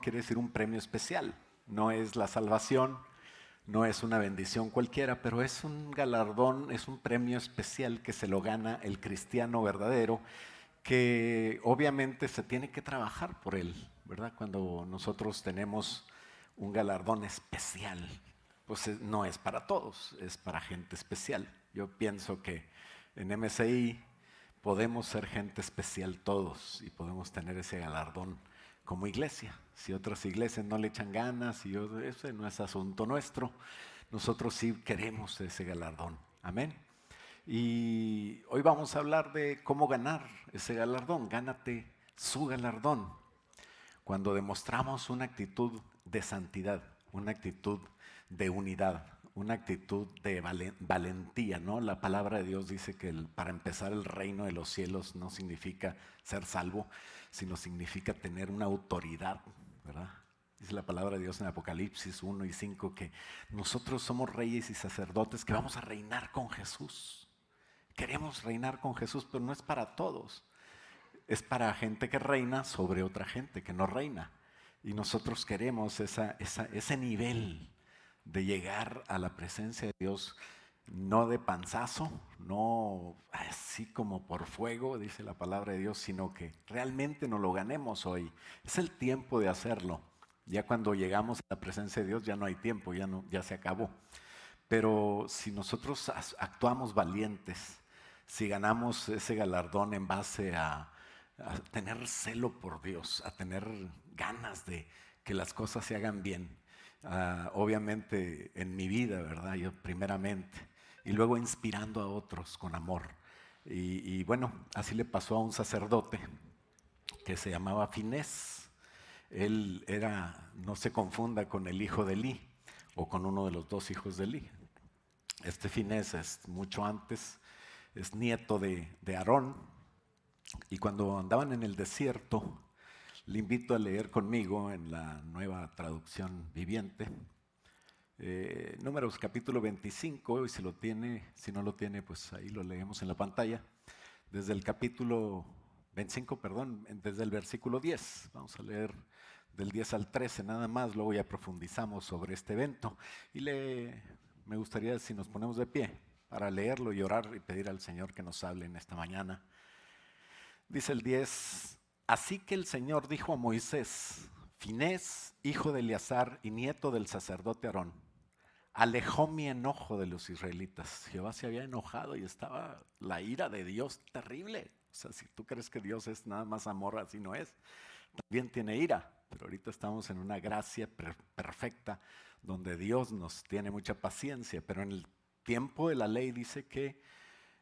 quiere decir un premio especial. No es la salvación, no es una bendición cualquiera, pero es un galardón, es un premio especial que se lo gana el cristiano verdadero, que obviamente se tiene que trabajar por él, ¿verdad? Cuando nosotros tenemos un galardón especial, pues no es para todos, es para gente especial. Yo pienso que en MCI podemos ser gente especial todos y podemos tener ese galardón como iglesia. Si otras iglesias no le echan ganas, ese no es asunto nuestro, nosotros sí queremos ese galardón. Amén. Y hoy vamos a hablar de cómo ganar ese galardón. Gánate su galardón. Cuando demostramos una actitud de santidad, una actitud de unidad, una actitud de valentía, ¿no? La palabra de Dios dice que para empezar el reino de los cielos no significa ser salvo, sino significa tener una autoridad, ¿verdad? Dice la palabra de Dios en Apocalipsis 1 y 5 que nosotros somos reyes y sacerdotes que vamos a reinar con Jesús. Queremos reinar con Jesús, pero no es para todos. Es para gente que reina sobre otra gente que no reina. Y nosotros queremos ese nivel de llegar a la presencia de Dios, no de panzazo, no así como por fuego, dice la palabra de Dios, sino que realmente nos lo ganemos hoy. Es el tiempo de hacerlo. Ya cuando llegamos a la presencia de Dios ya no hay tiempo, ya se acabó. Pero si nosotros actuamos valientes, si ganamos ese galardón en base a tener celo por Dios, a tener ganas de que las cosas se hagan bien, obviamente en mi vida, ¿verdad? Yo primeramente, y luego inspirando a otros con amor. Y bueno, así le pasó a un sacerdote que se llamaba Finés. Él era, no se confunda con el hijo de Elí o con uno de los dos hijos de Elí. Este Finés es mucho antes, es nieto de Aarón, y cuando andaban en el desierto, le invito a leer conmigo en la nueva traducción viviente, Números capítulo 25, y si no lo tiene, pues ahí lo leemos en la pantalla, desde el capítulo 25, perdón, desde el versículo 10, vamos a leer del 10 al 13 nada más, luego ya profundizamos sobre este evento, y me gustaría si nos ponemos de pie para leerlo y orar y pedir al Señor que nos hable en esta mañana. Dice el 10, así que el Señor dijo a Moisés, Finés, hijo de Eleazar y nieto del sacerdote Aarón, alejó mi enojo de los israelitas. Jehová se había enojado y estaba la ira de Dios terrible. O sea, si tú crees que Dios es nada más amor, así no es. También tiene ira, pero ahorita estamos en una gracia perfecta donde Dios nos tiene mucha paciencia, pero en el tiempo de la ley dice que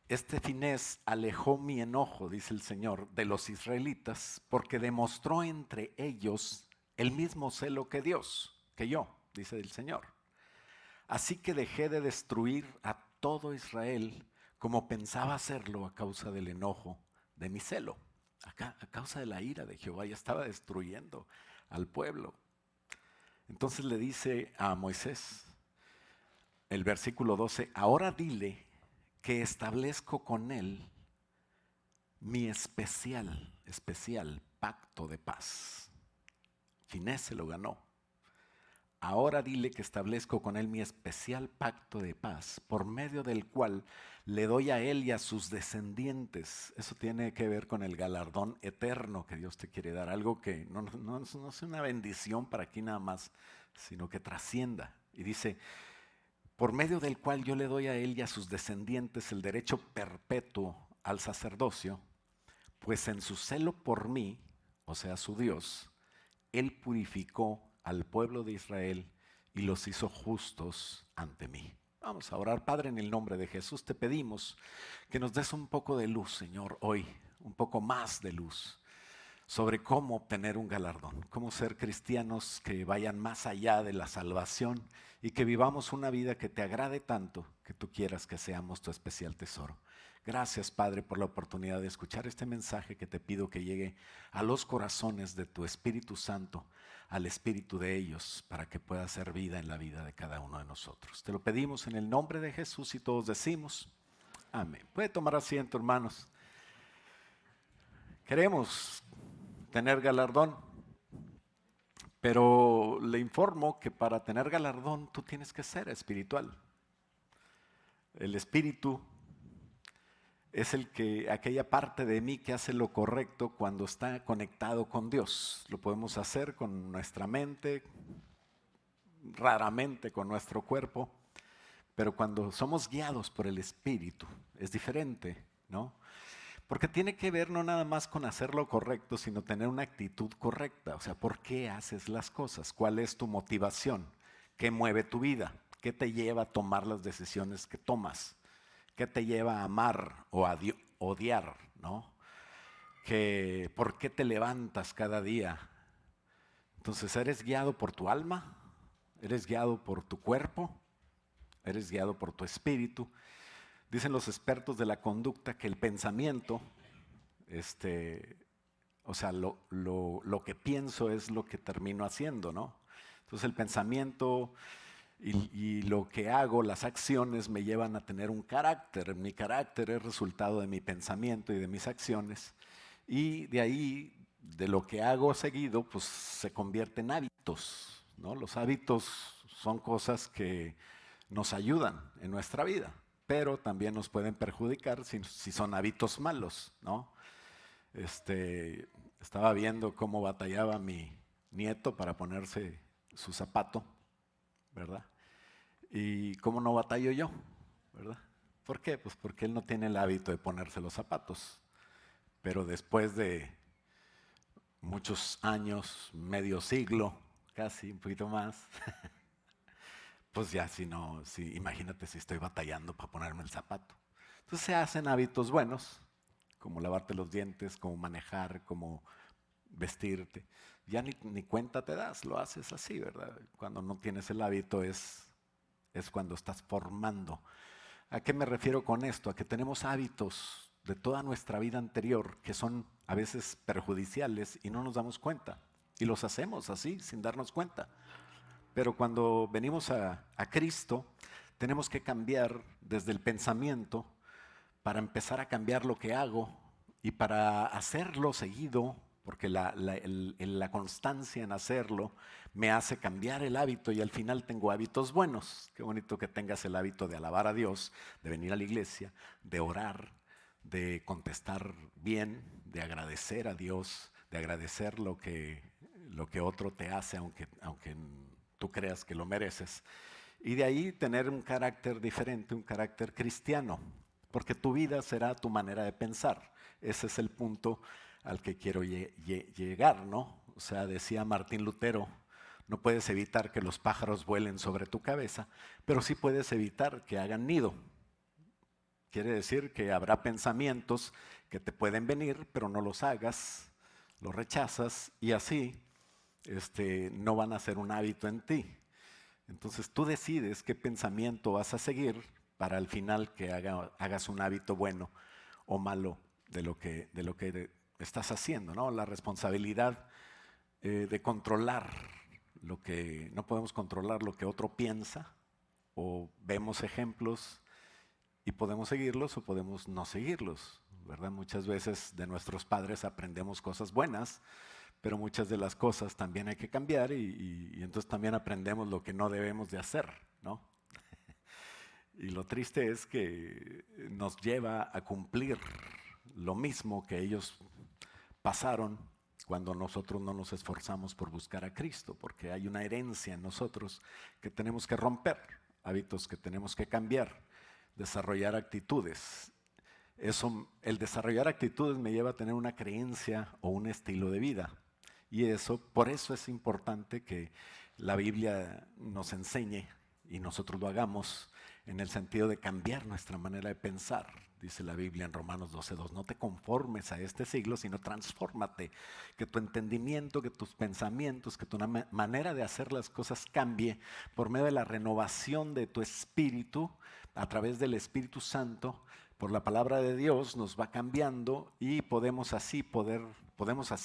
este Finés alejó mi enojo, dice el Señor, de los israelitas, porque demostró entre ellos el mismo celo que Dios, que yo, dice el Señor. Así que dejé de destruir a todo Israel como pensaba hacerlo a causa del enojo de mi celo. A causa de la ira de Jehová ya estaba destruyendo al pueblo. Entonces le dice a Moisés, el versículo 12, ahora dile que establezco con él mi especial pacto de paz. Finés se lo ganó. Ahora dile que establezco con él mi especial pacto de paz, por medio del cual le doy a él y a sus descendientes. Eso tiene que ver con el galardón eterno que Dios te quiere dar, algo que no es una bendición para aquí nada más, sino que trascienda. Y dice, por medio del cual yo le doy a él y a sus descendientes el derecho perpetuo al sacerdocio, pues en su celo por mí, o sea, su Dios, él purificó al pueblo de Israel y los hizo justos ante mí. Vamos a orar. Padre, en el nombre de Jesús te pedimos que nos des un poco de luz, Señor, hoy, un poco más de luz sobre cómo obtener un galardón, cómo ser cristianos que vayan más allá de la salvación y que vivamos una vida que te agrade tanto que tú quieras que seamos tu especial tesoro. Gracias, Padre, por la oportunidad de escuchar este mensaje que te pido que llegue a los corazones de tu Espíritu Santo, al espíritu de ellos, para que pueda hacer vida en la vida de cada uno de nosotros. Te lo pedimos en el nombre de Jesús y todos decimos, amén. Puede tomar asiento, hermanos. Queremos tener galardón, Pero le informo que para tener galardón tú tienes que ser espiritual. El espíritu es aquella parte de mí que hace lo correcto cuando está conectado con Dios. Lo podemos hacer con nuestra mente, raramente con nuestro cuerpo, pero cuando somos guiados por el Espíritu es diferente, ¿no? Porque tiene que ver no nada más con hacer lo correcto, sino tener una actitud correcta. O sea, ¿por qué haces las cosas? ¿Cuál es tu motivación? ¿Qué mueve tu vida? ¿Qué te lleva a tomar las decisiones que tomas? ¿Qué te lleva a amar o a odiar? ¿No? ¿Por qué te levantas cada día? Entonces, ¿eres guiado por tu alma? ¿Eres guiado por tu cuerpo? ¿Eres guiado por tu espíritu? Dicen los expertos de la conducta que el pensamiento, o sea, lo que pienso es lo que termino haciendo, ¿no? Entonces el pensamiento y lo que hago, las acciones me llevan a tener un carácter. Mi carácter es resultado de mi pensamiento y de mis acciones. Y de ahí, de lo que hago seguido, pues se convierte en hábitos, ¿no? Los hábitos son cosas que nos ayudan en nuestra vida, pero también nos pueden perjudicar si son hábitos malos, ¿no? Estaba viendo cómo batallaba mi nieto para ponerse su zapato, ¿verdad? Y cómo no batallo yo, ¿verdad? ¿Por qué? Pues porque él no tiene el hábito de ponerse los zapatos. Pero después de muchos años, medio siglo, casi un poquito más, pues ya imagínate si estoy batallando para ponerme el zapato. Entonces se hacen hábitos buenos, como lavarte los dientes, como manejar, como vestirte. Ya ni cuenta te das, lo haces así, ¿verdad? Cuando no tienes el hábito es cuando estás formando. ¿A qué me refiero con esto? A que tenemos hábitos de toda nuestra vida anterior que son a veces perjudiciales y no nos damos cuenta. Y los hacemos así, sin darnos cuenta. Pero cuando venimos a Cristo, tenemos que cambiar desde el pensamiento para empezar a cambiar lo que hago y para hacerlo seguido, porque la constancia en hacerlo me hace cambiar el hábito y al final tengo hábitos buenos. Qué bonito que tengas el hábito de alabar a Dios, de venir a la iglesia, de orar, de contestar bien, de agradecer a Dios, de agradecer lo que otro te hace, aunque tú creas que lo mereces. Y de ahí tener un carácter diferente, un carácter cristiano, porque tu vida será tu manera de pensar. Ese es el punto al que quiero llegar, ¿no? O sea, decía Martín Lutero, no puedes evitar que los pájaros vuelen sobre tu cabeza, pero sí puedes evitar que hagan nido. Quiere decir que habrá pensamientos que te pueden venir, pero no los hagas, los rechazas y así no van a ser un hábito en ti. Entonces tú decides qué pensamiento vas a seguir para al final que hagas un hábito bueno o malo de lo que estás haciendo, ¿no? La responsabilidad de controlar no podemos controlar lo que otro piensa, o vemos ejemplos y podemos seguirlos o podemos no seguirlos, ¿verdad? Muchas veces de nuestros padres aprendemos cosas buenas, pero muchas de las cosas también hay que cambiar y entonces también aprendemos lo que no debemos de hacer, ¿no? Y lo triste es que nos lleva a cumplir lo mismo que ellos pasaron cuando nosotros no nos esforzamos por buscar a Cristo, porque hay una herencia en nosotros que tenemos que romper, hábitos que tenemos que cambiar, desarrollar actitudes. El desarrollar actitudes me lleva a tener una creencia o un estilo de vida. Y por eso es importante que la Biblia nos enseñe y nosotros lo hagamos en el sentido de cambiar nuestra manera de pensar. Dice la Biblia en Romanos 12:2, no te conformes a este siglo, sino transfórmate, que tu entendimiento, que tus pensamientos, que tu manera de hacer las cosas cambie por medio de la renovación de tu espíritu, a través del Espíritu Santo, por la palabra de Dios nos va cambiando y podemos así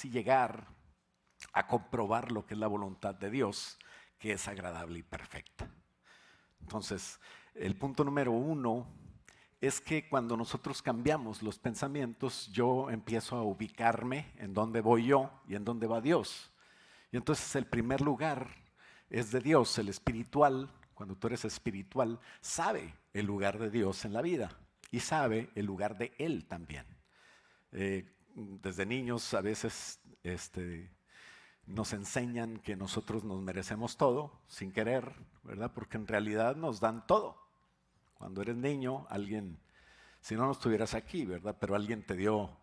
llegar a comprobar lo que es la voluntad de Dios, que es agradable y perfecta. Entonces, el punto número 1 es que cuando nosotros cambiamos los pensamientos, yo empiezo a ubicarme en dónde voy yo y en dónde va Dios. Y entonces el primer lugar es de Dios, el espiritual. Cuando tú eres espiritual, sabe el lugar de Dios en la vida y sabe el lugar de Él también. Desde niños a veces nos enseñan que nosotros nos merecemos todo sin querer, ¿verdad? Porque en realidad nos dan todo. Cuando eres niño, alguien, si no estuvieras aquí, ¿verdad? Pero alguien te dio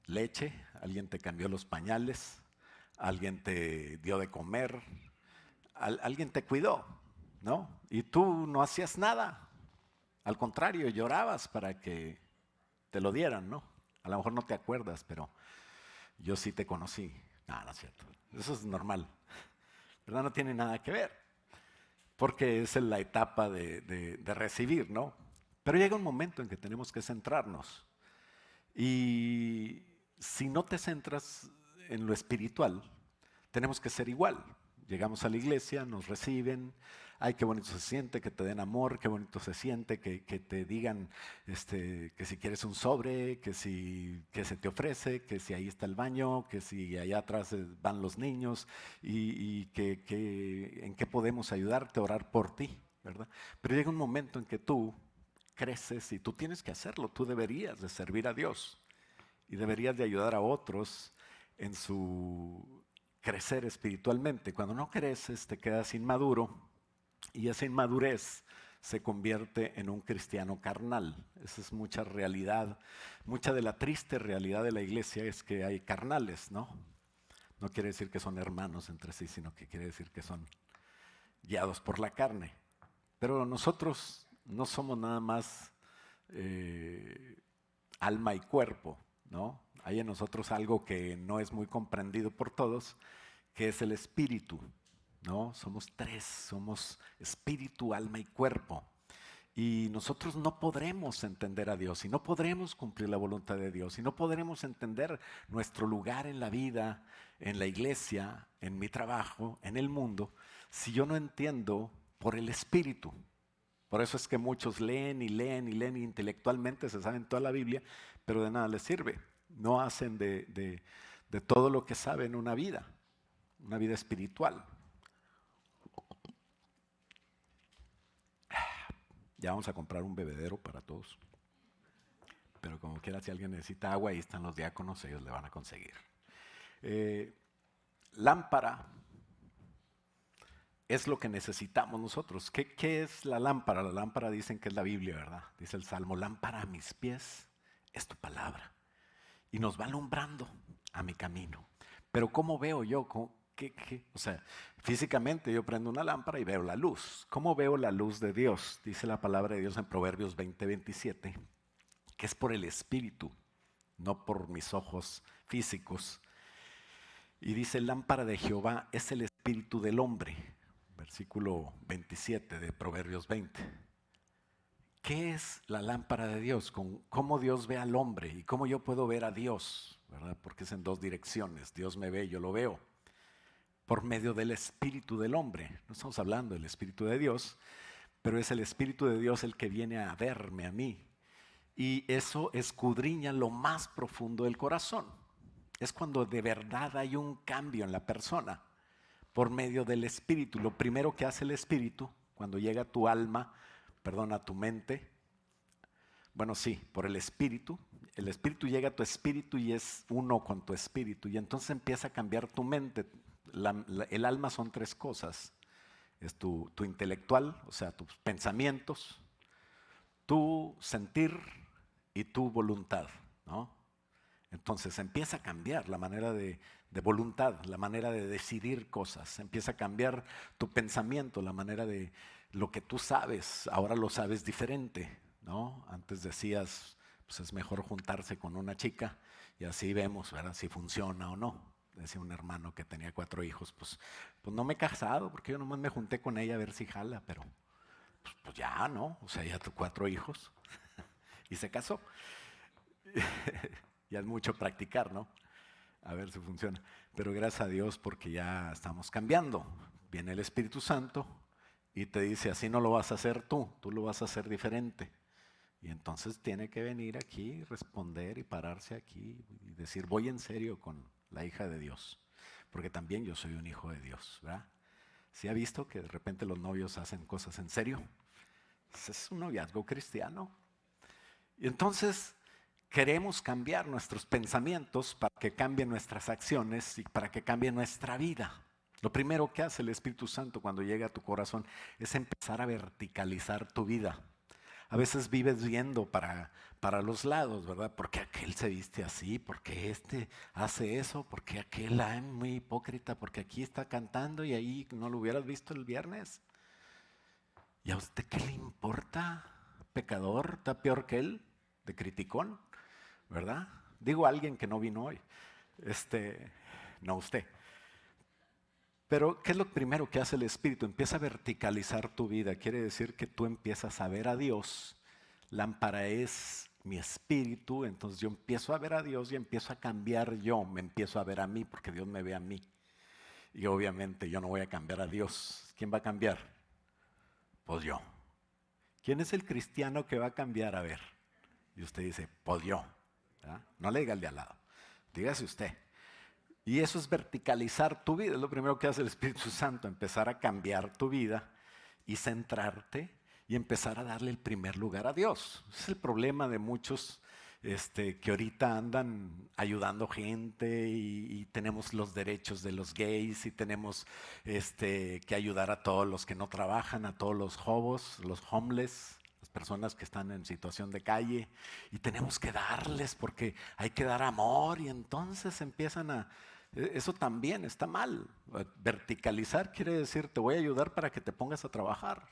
leche, alguien te cambió los pañales, alguien te dio de comer, alguien te cuidó, ¿no? Y tú no hacías nada. Al contrario, llorabas para que te lo dieran, ¿no? A lo mejor no te acuerdas, pero yo sí te conocí. No, no es cierto. Eso es normal, ¿verdad? No tiene nada que ver, porque es la etapa de recibir, ¿no? Pero llega un momento en que tenemos que centrarnos. Y si no te centras en lo espiritual, tenemos que ser igual. Llegamos a la iglesia, nos reciben, ay, qué bonito se siente, que te den amor, qué bonito se siente, que te digan que si quieres un sobre, que se te ofrece, que si ahí está el baño, que si allá atrás van los niños y que en qué podemos ayudarte, orar por ti, ¿verdad? Pero llega un momento en que tú creces y tú tienes que hacerlo, tú deberías de servir a Dios y deberías de ayudar a otros en su crecer espiritualmente. Cuando no creces te quedas inmaduro y esa inmadurez se convierte en un cristiano carnal. Esa es mucha realidad, mucha de la triste realidad de la iglesia es que hay carnales, ¿no? No quiere decir que son hermanos entre sí, sino que quiere decir que son guiados por la carne. Pero nosotros no somos nada más alma y cuerpo, ¿no? Hay en nosotros algo que no es muy comprendido por todos, que es el espíritu, ¿no? Somos tres, somos espíritu, alma y cuerpo. Y nosotros no podremos entender a Dios y no podremos cumplir la voluntad de Dios y no podremos entender nuestro lugar en la vida, en la iglesia, en mi trabajo, en el mundo, si yo no entiendo por el espíritu. Por eso es que muchos leen y leen y leen y intelectualmente se saben toda la Biblia, pero de nada les sirve. No hacen de todo lo que saben una vida espiritual. Ya vamos a comprar un bebedero para todos. Pero como quiera, si alguien necesita agua, ahí están los diáconos, ellos le van a conseguir. Lámpara es lo que necesitamos nosotros. ¿Qué es la lámpara? La lámpara dicen que es la Biblia, ¿verdad? Dice el Salmo, lámpara a mis pies es tu palabra. Y nos va alumbrando a mi camino. Pero ¿cómo veo yo? O sea, físicamente yo prendo una lámpara y veo la luz. ¿Cómo veo la luz de Dios? Dice la palabra de Dios en Proverbios 20:27, que es por el Espíritu, no por mis ojos físicos. Y dice, lámpara de Jehová es el Espíritu del hombre. Versículo 27 de Proverbios 20. ¿Qué es la lámpara de Dios? ¿Cómo Dios ve al hombre y cómo yo puedo ver a Dios? ¿Verdad? Porque es en dos direcciones. Dios me ve, yo lo veo. Por medio del espíritu del hombre. No estamos hablando del espíritu de Dios, pero es el espíritu de Dios el que viene a verme a mí. Y eso escudriña lo más profundo del corazón. Es cuando de verdad hay un cambio en la persona por medio del espíritu. Lo primero que hace el espíritu cuando llega a tu alma, perdón, a tu mente, bueno, sí, por el espíritu llega a tu espíritu y es uno con tu espíritu y entonces empieza a cambiar tu mente. El alma son tres cosas, es tu intelectual, o sea, tus pensamientos, tu sentir y tu voluntad, ¿no? Entonces empieza a cambiar la manera de voluntad, la manera de decidir cosas, empieza a cambiar tu pensamiento, la manera de lo que tú sabes, ahora lo sabes diferente, ¿no? Antes decías, pues es mejor juntarse con una chica y así vemos, ¿verdad? Si funciona o no. Decía un hermano que tenía 4 hijos, pues no me he casado porque yo nomás me junté con ella a ver si jala, pero pues ya, ¿no? O sea, ya tuvo 4 hijos y se casó. Ya es mucho practicar, ¿no? A ver si funciona. Pero gracias a Dios porque ya estamos cambiando. Viene el Espíritu Santo y te dice, así no lo vas a hacer tú lo vas a hacer diferente. Y entonces tiene que venir aquí, responder y pararse aquí y decir, voy en serio con la hija de Dios. porque también yo soy un hijo de Dios, ¿verdad? ¿Sí ha visto que de repente los novios hacen cosas en serio? Ese es un noviazgo cristiano. Y entonces queremos cambiar nuestros pensamientos para que cambien nuestras acciones y para que cambie nuestra vida. Lo primero que hace el Espíritu Santo cuando llega a tu corazón es empezar a verticalizar tu vida. A veces vives viendo para los lados, ¿verdad? ¿Por qué aquel se viste así? ¿Por qué este hace eso? ¿Por qué aquel es muy hipócrita? Porque aquí está cantando y ahí no lo hubieras visto el viernes. ¿Y a usted qué le importa? Pecador, está peor que él, de criticón, ¿verdad? Digo a alguien que no vino hoy. No usted. Pero, ¿qué es lo primero que hace el Espíritu? Empieza a verticalizar tu vida. Quiere decir que tú empiezas a ver a Dios. Lámpara es mi espíritu, entonces yo empiezo a ver a Dios y empiezo a cambiar yo. Me empiezo a ver a mí porque Dios me ve a mí. Y obviamente yo no voy a cambiar a Dios. ¿Quién va a cambiar? Pues yo. ¿Quién es el cristiano que va a cambiar? A ver. Y usted dice, pues yo. ¿Verdad? No le diga al de al lado. Dígase usted. Y eso es verticalizar tu vida. Es lo primero que hace el Espíritu Santo, empezar a cambiar tu vida y centrarte y empezar a darle el primer lugar a Dios. Ese es el problema de muchos que ahorita andan ayudando gente y tenemos los derechos de los gays y tenemos que ayudar a todos los que no trabajan, a todos los hobos, los homeless, las personas que están en situación de calle, y tenemos que darles porque hay que dar amor, y entonces empiezan a... Eso también está mal. Verticalizar quiere decir te voy a ayudar para que te pongas a trabajar.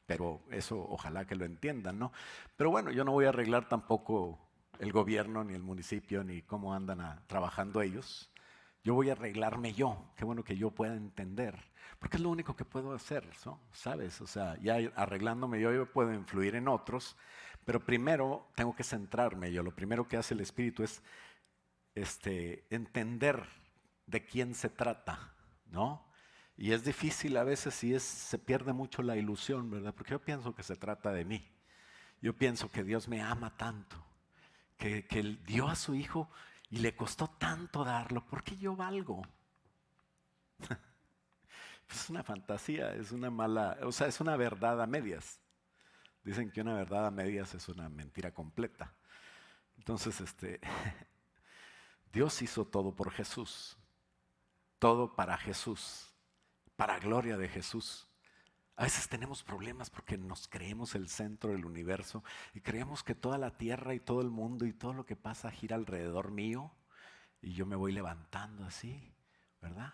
Pero eso ojalá que lo entiendan, ¿no? Pero bueno, yo no voy a arreglar tampoco el gobierno, ni el municipio, ni cómo andan trabajando ellos. Yo voy a arreglarme yo. Qué bueno que yo pueda entender. Porque es lo único que puedo hacer, ¿no? ¿Sabes? O sea, ya arreglándome yo puedo influir en otros. Pero primero tengo que centrarme yo. Lo primero que hace el Espíritu es entender de quién se trata, ¿no? Y es difícil a veces se pierde mucho la ilusión, ¿verdad? Porque yo pienso que se trata de mí. Yo pienso que Dios me ama tanto, que Él dio a su Hijo y le costó tanto darlo. ¿Por qué yo valgo? Es una fantasía, es una mala, o sea, es una verdad a medias. Dicen que una verdad a medias es una mentira completa. Entonces, Dios hizo todo por Jesús, todo para Jesús, para gloria de Jesús. A veces tenemos problemas porque nos creemos el centro del universo y creemos que toda la tierra y todo el mundo y todo lo que pasa gira alrededor mío y yo me voy levantando así, ¿verdad?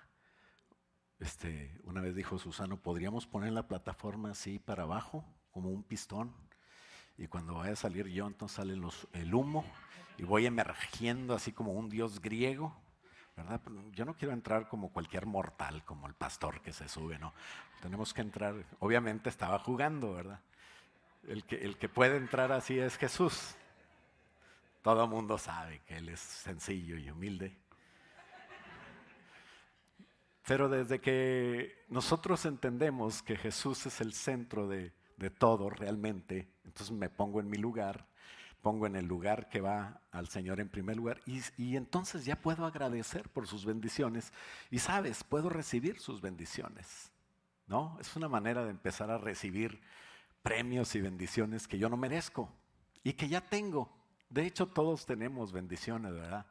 Una vez dijo Susano, podríamos poner la plataforma así para abajo, como un pistón, y cuando vaya a salir yo, entonces sale el humo y voy emergiendo así como un dios griego, ¿verdad? Yo no quiero entrar como cualquier mortal, como el pastor que se sube, ¿no? Tenemos que entrar, obviamente estaba jugando, ¿verdad? El que puede entrar así es Jesús. Todo el mundo sabe que Él es sencillo y humilde. Pero desde que nosotros entendemos que Jesús es el centro de todo realmente, entonces me pongo en mi lugar, pongo en el lugar que va al Señor en primer lugar y entonces ya puedo agradecer por sus bendiciones y sabes, puedo recibir sus bendiciones, ¿no? Es una manera de empezar a recibir premios y bendiciones que yo no merezco y que ya tengo. De hecho, todos tenemos bendiciones, ¿verdad?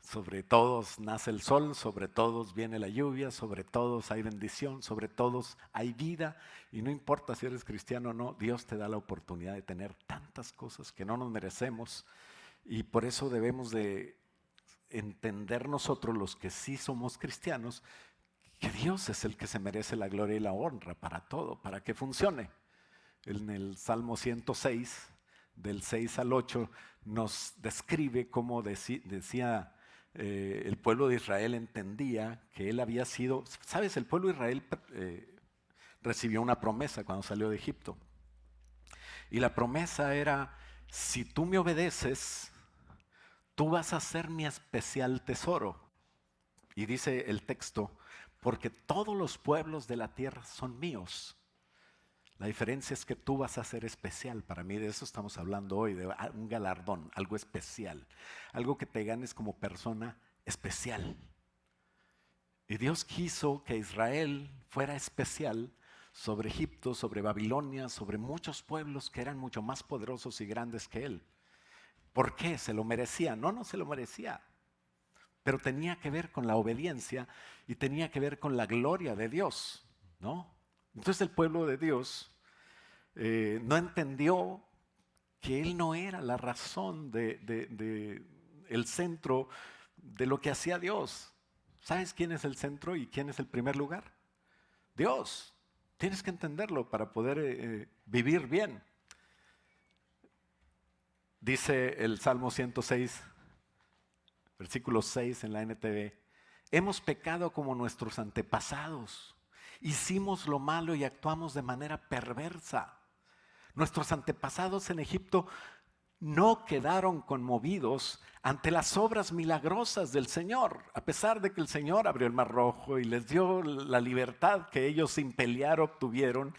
Sobre todos nace el sol, sobre todos viene la lluvia, sobre todos hay bendición, sobre todos hay vida. Y no importa si eres cristiano o no, Dios te da la oportunidad de tener tantas cosas que no nos merecemos. Y por eso debemos de entender nosotros, los que sí somos cristianos, que Dios es el que se merece la gloria y la honra para todo, para que funcione. En el Salmo 106, del 6 al 8, nos describe cómo decía el pueblo de Israel entendía que él había sido, sabes, el pueblo de Israel recibió una promesa cuando salió de Egipto. Y la promesa era, si tú me obedeces, tú vas a ser mi especial tesoro. Y dice el texto, porque todos los pueblos de la tierra son míos. La diferencia es que tú vas a ser especial. Para mí de eso estamos hablando hoy, de un galardón, algo especial, algo que te ganes como persona especial. Y Dios quiso que Israel fuera especial sobre Egipto, sobre Babilonia, sobre muchos pueblos que eran mucho más poderosos y grandes que él. ¿Por qué? ¿Se lo merecía? No, no se lo merecía. Pero tenía que ver con la obediencia y tenía que ver con la gloria de Dios, ¿no? Entonces el pueblo de Dios no entendió que él no era la razón el centro de lo que hacía Dios. ¿Sabes quién es el centro y quién es el primer lugar? Dios. Tienes que entenderlo para poder vivir bien. Dice el Salmo 106, versículo 6 en la NTV. Hemos pecado como nuestros antepasados. Hicimos lo malo y actuamos de manera perversa. Nuestros antepasados en Egipto no quedaron conmovidos ante las obras milagrosas del Señor, a pesar de que el Señor abrió el Mar Rojo y les dio la libertad que ellos sin pelear obtuvieron.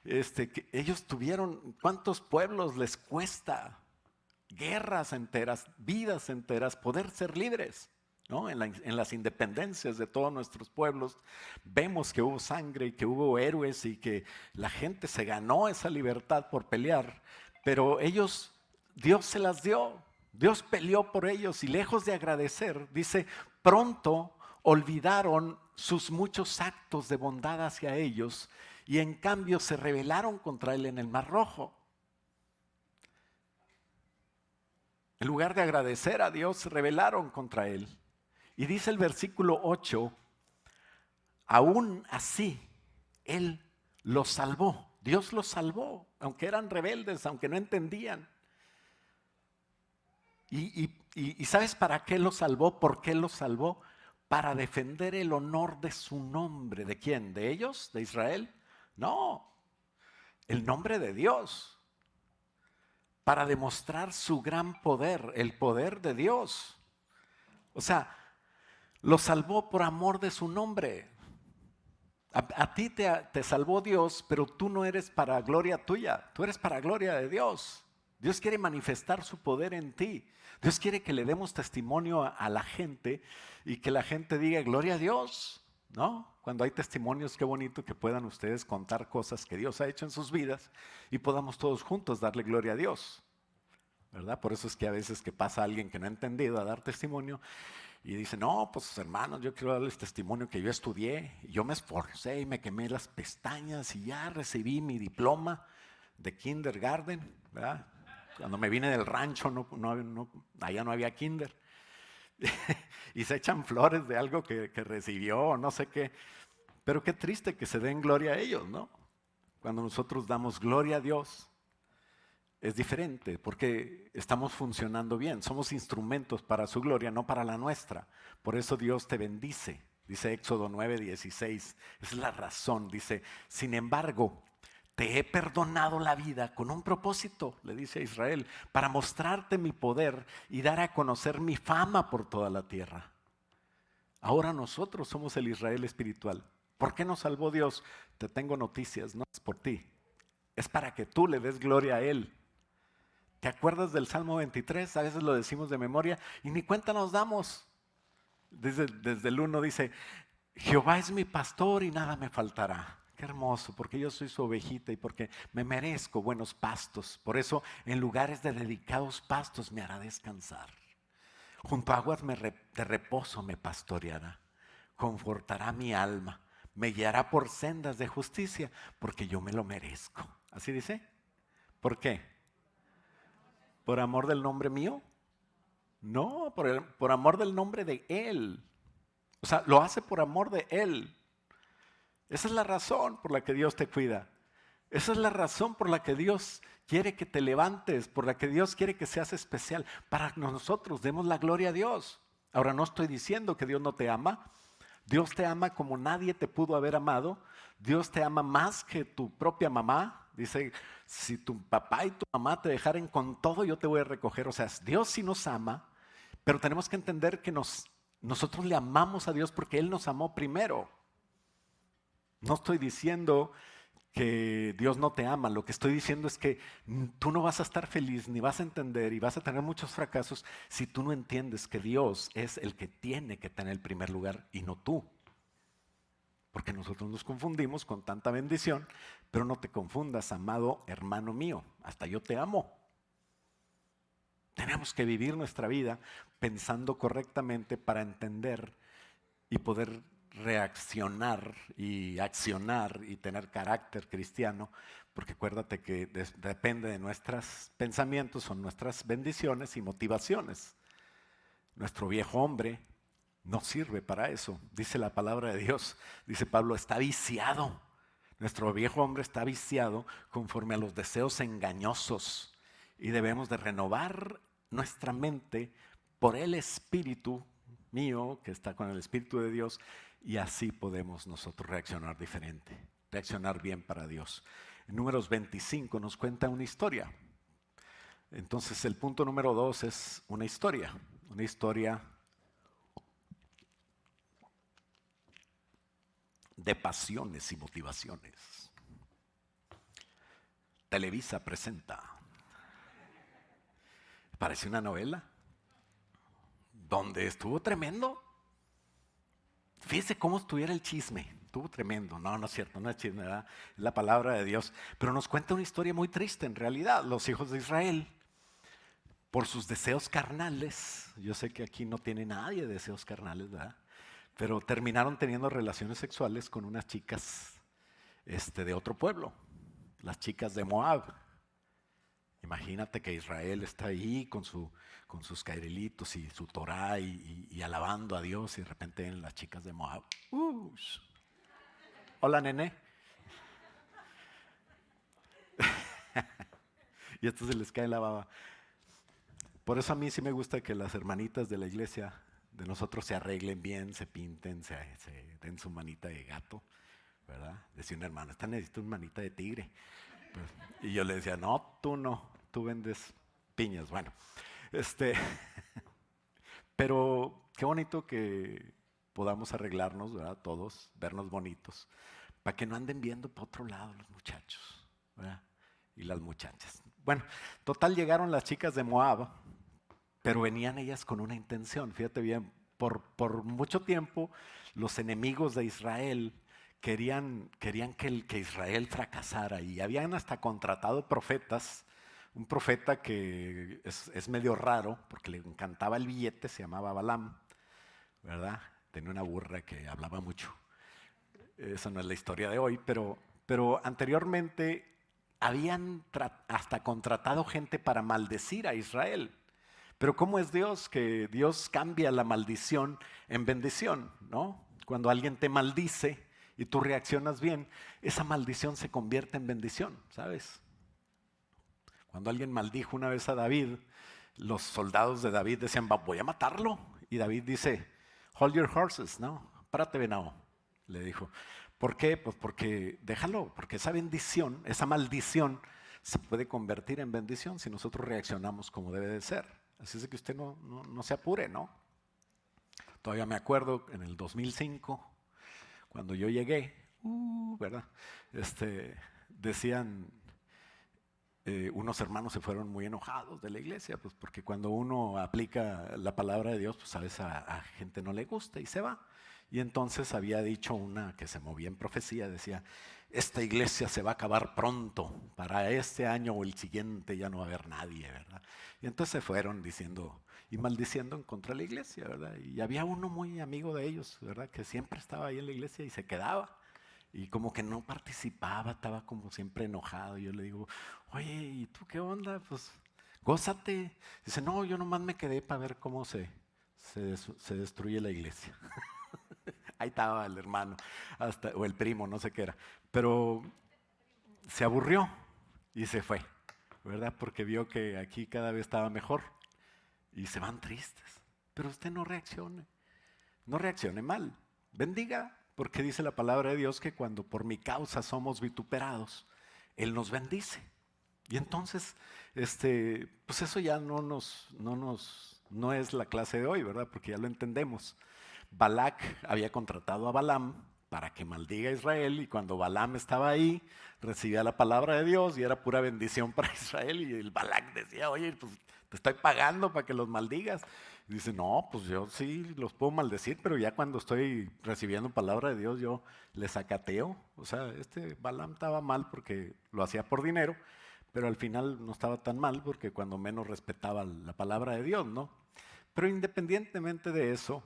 Que ellos tuvieron, ¿cuántos pueblos les cuesta? Guerras enteras, vidas enteras, poder ser libres, ¿no? En las independencias de todos nuestros pueblos vemos que hubo sangre y que hubo héroes y que la gente se ganó esa libertad por pelear, pero Dios se las dio, Dios peleó por ellos y lejos de agradecer, dice, pronto olvidaron sus muchos actos de bondad hacia ellos y en cambio se rebelaron contra él en el Mar Rojo. En lugar de agradecer a Dios, se rebelaron contra él. Y dice el versículo 8, aún así, él los salvó. Dios los salvó, aunque eran rebeldes, aunque no entendían. ¿Y sabes para qué los salvó? ¿Por qué los salvó? Para defender el honor de su nombre. ¿De quién? ¿De ellos? ¿De Israel? No, el nombre de Dios. Para demostrar su gran poder, el poder de Dios. O sea, los salvó por amor de su nombre. A ti te salvó Dios, pero tú no eres para gloria tuya, tú eres para gloria de Dios. Dios quiere manifestar su poder en ti. Dios quiere que le demos testimonio a la gente y que la gente diga gloria a Dios, ¿no? Cuando hay testimonios, qué bonito que puedan ustedes contar cosas que Dios ha hecho en sus vidas y podamos todos juntos darle gloria a Dios, ¿verdad? Por eso es que a veces que pasa alguien que no ha entendido a dar testimonio y dice, no, pues hermanos, yo quiero darles testimonio que yo estudié, yo me esforcé y me quemé las pestañas y ya recibí mi diploma de kindergarten, ¿verdad? Cuando me vine del rancho, allá no había kinder. Y se echan flores de algo que recibió o no sé qué. Pero qué triste que se den gloria a ellos, ¿no? Cuando nosotros damos gloria a Dios, es diferente porque estamos funcionando bien. Somos instrumentos para su gloria, no para la nuestra. Por eso Dios te bendice. Dice Éxodo 9:16. Es la razón. Dice, sin embargo, te he perdonado la vida con un propósito, le dice a Israel, para mostrarte mi poder y dar a conocer mi fama por toda la tierra. Ahora nosotros somos el Israel espiritual. ¿Por qué nos salvó Dios? Te tengo noticias, no es por ti. Es para que tú le des gloria a Él. ¿Te acuerdas del Salmo 23? A veces lo decimos de memoria y ni cuenta nos damos. Desde el 1 dice, Jehová es mi pastor y nada me faltará. Qué hermoso, porque yo soy su ovejita y porque me merezco buenos pastos. Por eso en lugares de dedicados pastos me hará descansar. Junto a aguas de reposo me pastoreará. Confortará mi alma. Me guiará por sendas de justicia porque yo me lo merezco. ¿Así dice? ¿Por qué? ¿Por amor del nombre mío? No, por amor del nombre de Él. O sea, lo hace por amor de Él. Esa es la razón por la que Dios te cuida. Esa es la razón por la que Dios quiere que te levantes, por la que Dios quiere que seas especial. Para que nosotros demos la gloria a Dios. Ahora no estoy diciendo que Dios no te ama. Dios te ama como nadie te pudo haber amado. Dios te ama más que tu propia mamá. Dice, si tu papá y tu mamá te dejaren con todo, yo te voy a recoger. O sea, Dios sí nos ama, pero tenemos que entender que nosotros le amamos a Dios porque Él nos amó primero. No estoy diciendo que Dios no te ama, lo que estoy diciendo es que tú no vas a estar feliz, ni vas a entender y vas a tener muchos fracasos si tú no entiendes que Dios es el que tiene que tener el primer lugar y no tú. porque nosotros nos confundimos con tanta bendición, pero no te confundas, amado hermano mío, hasta yo te amo. Tenemos que vivir nuestra vida pensando correctamente para entender y poder reaccionar y accionar y tener carácter cristiano, porque acuérdate que depende de nuestros pensamientos, son nuestras bendiciones y motivaciones. Nuestro viejo hombre no sirve para eso, dice la palabra de Dios, dice Pablo, está viciado. Nuestro viejo hombre está viciado conforme a los deseos engañosos y debemos de renovar nuestra mente por el Espíritu mío, que está con el Espíritu de Dios, y así podemos nosotros reaccionar diferente, reaccionar bien para Dios. En Números 25 nos cuenta una historia. Entonces el punto número 2 es una historia de pasiones y motivaciones. Televisa presenta. Parece una novela donde estuvo tremendo. Fíjese cómo estuviera el chisme. Estuvo tremendo. No, no es cierto, no es chisme, ¿verdad? Es la palabra de Dios. Pero nos cuenta una historia muy triste en realidad. Los hijos de Israel, por sus deseos carnales, yo sé que aquí no tiene nadie deseos carnales, ¿verdad? Pero terminaron teniendo relaciones sexuales con unas chicas de otro pueblo, las chicas de Moab. Imagínate que Israel está ahí con sus cairelitos y su Torah y alabando a Dios, y de repente ven las chicas de Moab. Hola, nene. Y a estos se les cae la baba. Por eso a mí sí me gusta que las hermanitas de la iglesia de nosotros se arreglen bien, se pinten, se den su manita de gato, ¿verdad? Decía una hermana, esta necesita una manita de tigre. Pues, y yo le decía, no, tú vendes piñas. Bueno, pero qué bonito que podamos arreglarnos, ¿verdad? Todos, vernos bonitos, para que no anden viendo para otro lado los muchachos, ¿verdad? Y las muchachas. Bueno, total llegaron las chicas de Moab, pero venían ellas con una intención. Fíjate bien, por mucho tiempo los enemigos de Israel querían que Israel fracasara y habían hasta contratado profetas. Un profeta que es medio raro porque le encantaba el billete, se llamaba Balaam, ¿verdad? Tenía una burra que hablaba mucho. Esa no es la historia de hoy, pero anteriormente habían hasta contratado gente para maldecir a Israel. Pero ¿cómo es Dios? Que Dios cambia la maldición en bendición, ¿no? Cuando alguien te maldice y tú reaccionas bien, esa maldición se convierte en bendición, ¿sabes? Cuando alguien maldijo una vez a David, los soldados de David decían, voy a matarlo. Y David dice, hold your horses, ¿no? Párate, venado, le dijo. ¿Por qué? Pues porque déjalo, porque esa bendición, esa maldición se puede convertir en bendición si nosotros reaccionamos como debe de ser. Así es que usted no se apure, ¿no? Todavía me acuerdo en el 2005, cuando yo llegué, ¿verdad? Decían, unos hermanos se fueron muy enojados de la iglesia, pues porque cuando uno aplica la palabra de Dios, pues a veces a gente no le gusta y se va. Y entonces había dicho una que se movía en profecía, decía, esta iglesia se va a acabar pronto, para este año o el siguiente ya no va a haber nadie, ¿verdad? Y entonces se fueron diciendo y maldiciendo en contra de la iglesia, ¿verdad? Y había uno muy amigo de ellos, ¿verdad? Que siempre estaba ahí en la iglesia y se quedaba. Y como que no participaba, estaba como siempre enojado. Y yo le digo, oye, ¿y tú qué onda? Pues gózate. Dice, no, yo nomás me quedé para ver cómo se destruye la iglesia. Ahí estaba el hermano, o el primo, no sé qué era. Pero se aburrió y se fue, ¿verdad? Porque vio que aquí cada vez estaba mejor. Y se van tristes. Pero usted no reaccione mal. Bendiga, porque dice la palabra de Dios que cuando por mi causa somos vituperados, Él nos bendice. Y entonces, pues eso ya no es la clase de hoy, ¿verdad? Porque ya lo entendemos. Balac había contratado a Balaam para que maldiga a Israel, y cuando Balaam estaba ahí, recibía la palabra de Dios y era pura bendición para Israel, y el Balac decía, oye, pues te estoy pagando para que los maldigas. Y dice, no, pues yo sí los puedo maldecir, pero ya cuando estoy recibiendo palabra de Dios, yo les acateo. O sea, este Balaam estaba mal porque lo hacía por dinero, pero al final no estaba tan mal porque cuando menos respetaba la palabra de Dios, ¿no? Pero independientemente de eso,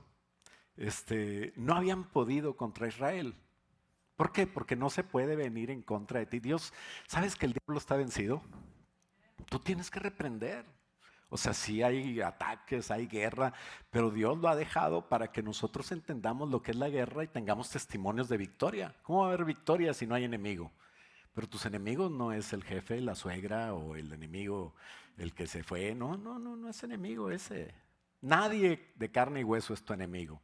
no habían podido contra Israel. ¿Por qué? Porque no se puede venir en contra de ti. Dios, ¿sabes que el diablo está vencido? Tú tienes que reprender. O sea, sí hay ataques, hay guerra, pero Dios lo ha dejado para que nosotros entendamos lo que es la guerra y tengamos testimonios de victoria. ¿Cómo va a haber victoria si no hay enemigo? Pero tus enemigos no es el jefe, la suegra o el enemigo, el que se fue. No, no, no, no es enemigo ese. Nadie de carne y hueso es tu enemigo.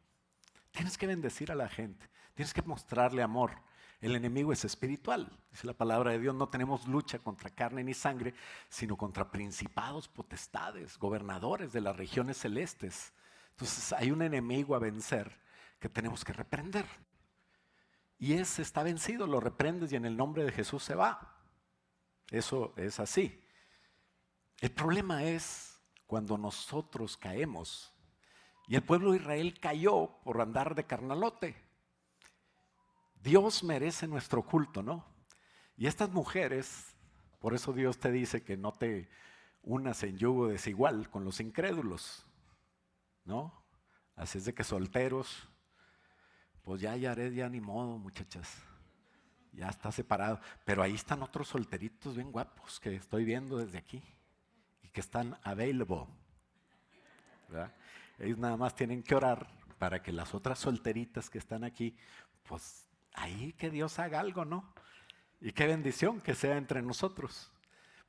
Tienes que bendecir a la gente, tienes que mostrarle amor. El enemigo es espiritual. Dice la palabra de Dios, no tenemos lucha contra carne ni sangre, sino contra principados, potestades, gobernadores de las regiones celestes. Entonces hay un enemigo a vencer que tenemos que reprender. Y ese está vencido, lo reprendes y en el nombre de Jesús se va. Eso es así. El problema es cuando nosotros caemos. Y el pueblo de Israel cayó por andar de carnalote. Dios merece nuestro culto, ¿no? Y estas mujeres, por eso Dios te dice que no te unas en yugo desigual con los incrédulos, ¿no? Así es de que solteros, pues ya haré, ya ni modo, muchachas. Ya está separado. Pero ahí están otros solteritos bien guapos que estoy viendo desde aquí y que están available, ¿verdad? Ellos nada más tienen que orar para que las otras solteritas que están aquí, pues ahí que Dios haga algo, ¿no? Y qué bendición que sea entre nosotros.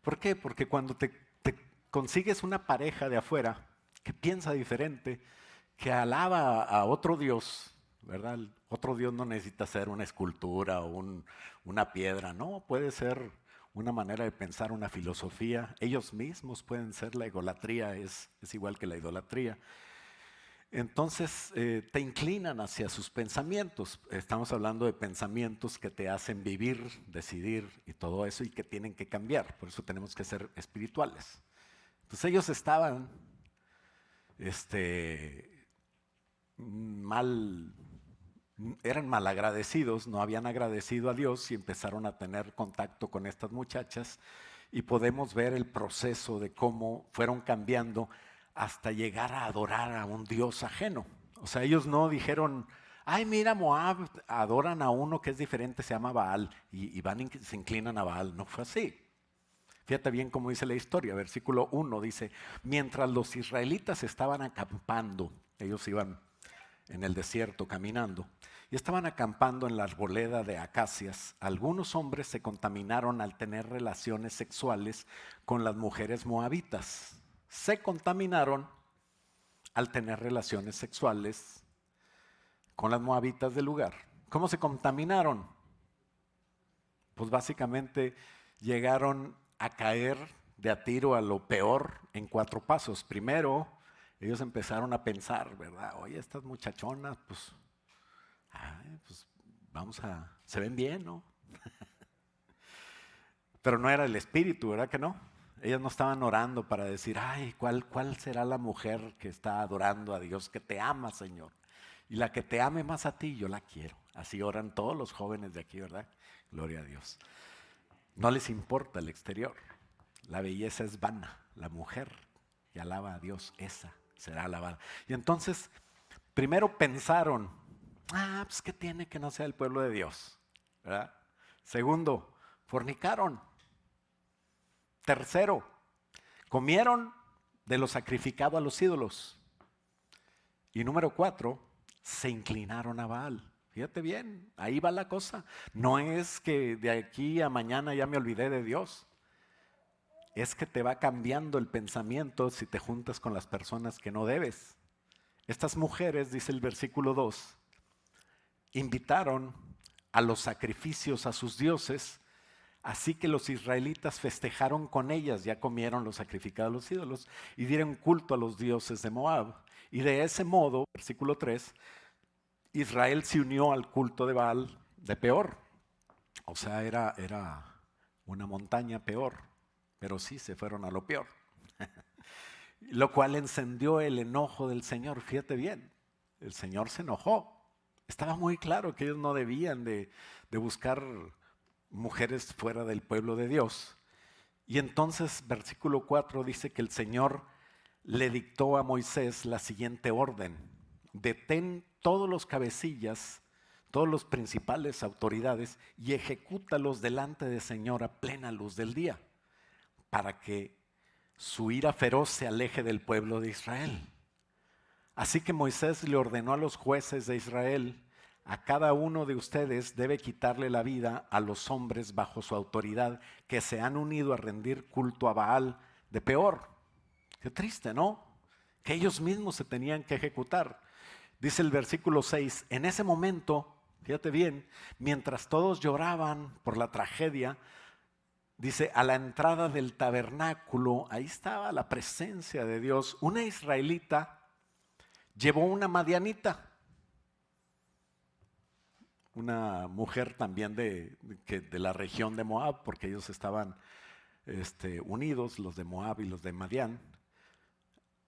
¿Por qué? Porque cuando te consigues una pareja de afuera que piensa diferente, que alaba a otro Dios, ¿verdad? Otro Dios no necesita ser una escultura o una piedra, no, puede ser una manera de pensar, una filosofía. Ellos mismos pueden ser la idolatría, es igual que la idolatría. Entonces te inclinan hacia sus pensamientos. Estamos hablando de pensamientos que te hacen vivir, decidir y todo eso y que tienen que cambiar. Por eso tenemos que ser espirituales. Entonces ellos estaban mal, eran malagradecidos, no habían agradecido a Dios y empezaron a tener contacto con estas muchachas y podemos ver el proceso de cómo fueron cambiando hasta llegar a adorar a un Dios ajeno. O sea, ellos no dijeron, ay, mira, Moab, adoran a uno que es diferente, se llama Baal, y van y se inclinan a Baal. No fue así. Fíjate bien cómo dice la historia, versículo 1 dice, mientras los israelitas estaban acampando, ellos iban en el desierto caminando, y estaban acampando en la arboleda de acacias, algunos hombres se contaminaron al tener relaciones sexuales con las mujeres moabitas. Se contaminaron al tener relaciones sexuales con las moabitas del lugar. ¿Cómo se contaminaron? Pues básicamente llegaron a caer de a tiro a lo peor en 4 pasos. Primero, ellos empezaron a pensar, ¿verdad? Oye, estas muchachonas, pues se ven bien, ¿no? Pero no era el espíritu, ¿verdad que no? Ellas no estaban orando para decir, ay, ¿cuál será la mujer que está adorando a Dios, que te ama, Señor? Y la que te ame más a ti, yo la quiero. Así oran todos los jóvenes de aquí, ¿verdad? Gloria a Dios. No les importa el exterior. La belleza es vana. La mujer que alaba a Dios, esa será alabada. Y entonces, primero pensaron, pues ¿qué tiene que no sea el pueblo de Dios? ¿Verdad? Segundo, fornicaron. Tercero, comieron de lo sacrificado a los ídolos. Y número 4, se inclinaron a Baal. Fíjate bien, ahí va la cosa. No es que de aquí a mañana ya me olvidé de Dios. Es que te va cambiando el pensamiento si te juntas con las personas que no debes. Estas mujeres, dice el versículo 2, invitaron a los sacrificios a sus dioses. Así que los israelitas festejaron con ellas, ya comieron los sacrificados a los ídolos y dieron culto a los dioses de Moab. Y de ese modo, versículo 3, Israel se unió al culto de Baal de Peor. O sea, era una montaña peor, pero sí se fueron a lo peor. Lo cual encendió el enojo del Señor. Fíjate bien, el Señor se enojó. Estaba muy claro que ellos no debían de buscar mujeres fuera del pueblo de Dios. Y entonces, versículo 4 dice que el Señor le dictó a Moisés la siguiente orden: detén todos los cabecillas, todos los principales autoridades y ejecútalos delante del Señor a plena luz del día, para que su ira feroz se aleje del pueblo de Israel. Así que Moisés le ordenó a los jueces de Israel: a cada uno de ustedes debe quitarle la vida a los hombres bajo su autoridad que se han unido a rendir culto a Baal de Peor. Qué triste, ¿no? Que ellos mismos se tenían que ejecutar. Dice el versículo 6, en ese momento, fíjate bien, mientras todos lloraban por la tragedia, dice, a la entrada del tabernáculo, ahí estaba la presencia de Dios, una israelita llevó una madianita, una mujer también de la región de Moab, porque ellos estaban unidos, los de Moab y los de Madián,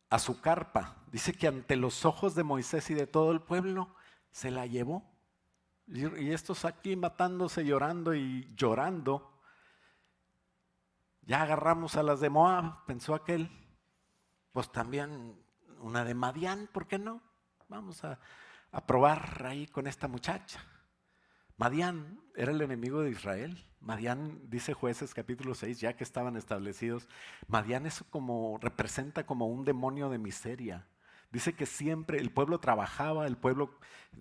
a su carpa. Dice que ante los ojos de Moisés y de todo el pueblo se la llevó. Y estos aquí matándose, llorando y llorando. Ya agarramos a las de Moab, pensó aquel. Pues también una de Madián, ¿por qué no? Vamos a probar ahí con esta muchacha. Madián era el enemigo de Israel. Madián, dice Jueces capítulo 6, ya que estaban establecidos, Madián representa como un demonio de miseria. Dice que siempre el pueblo trabajaba, el pueblo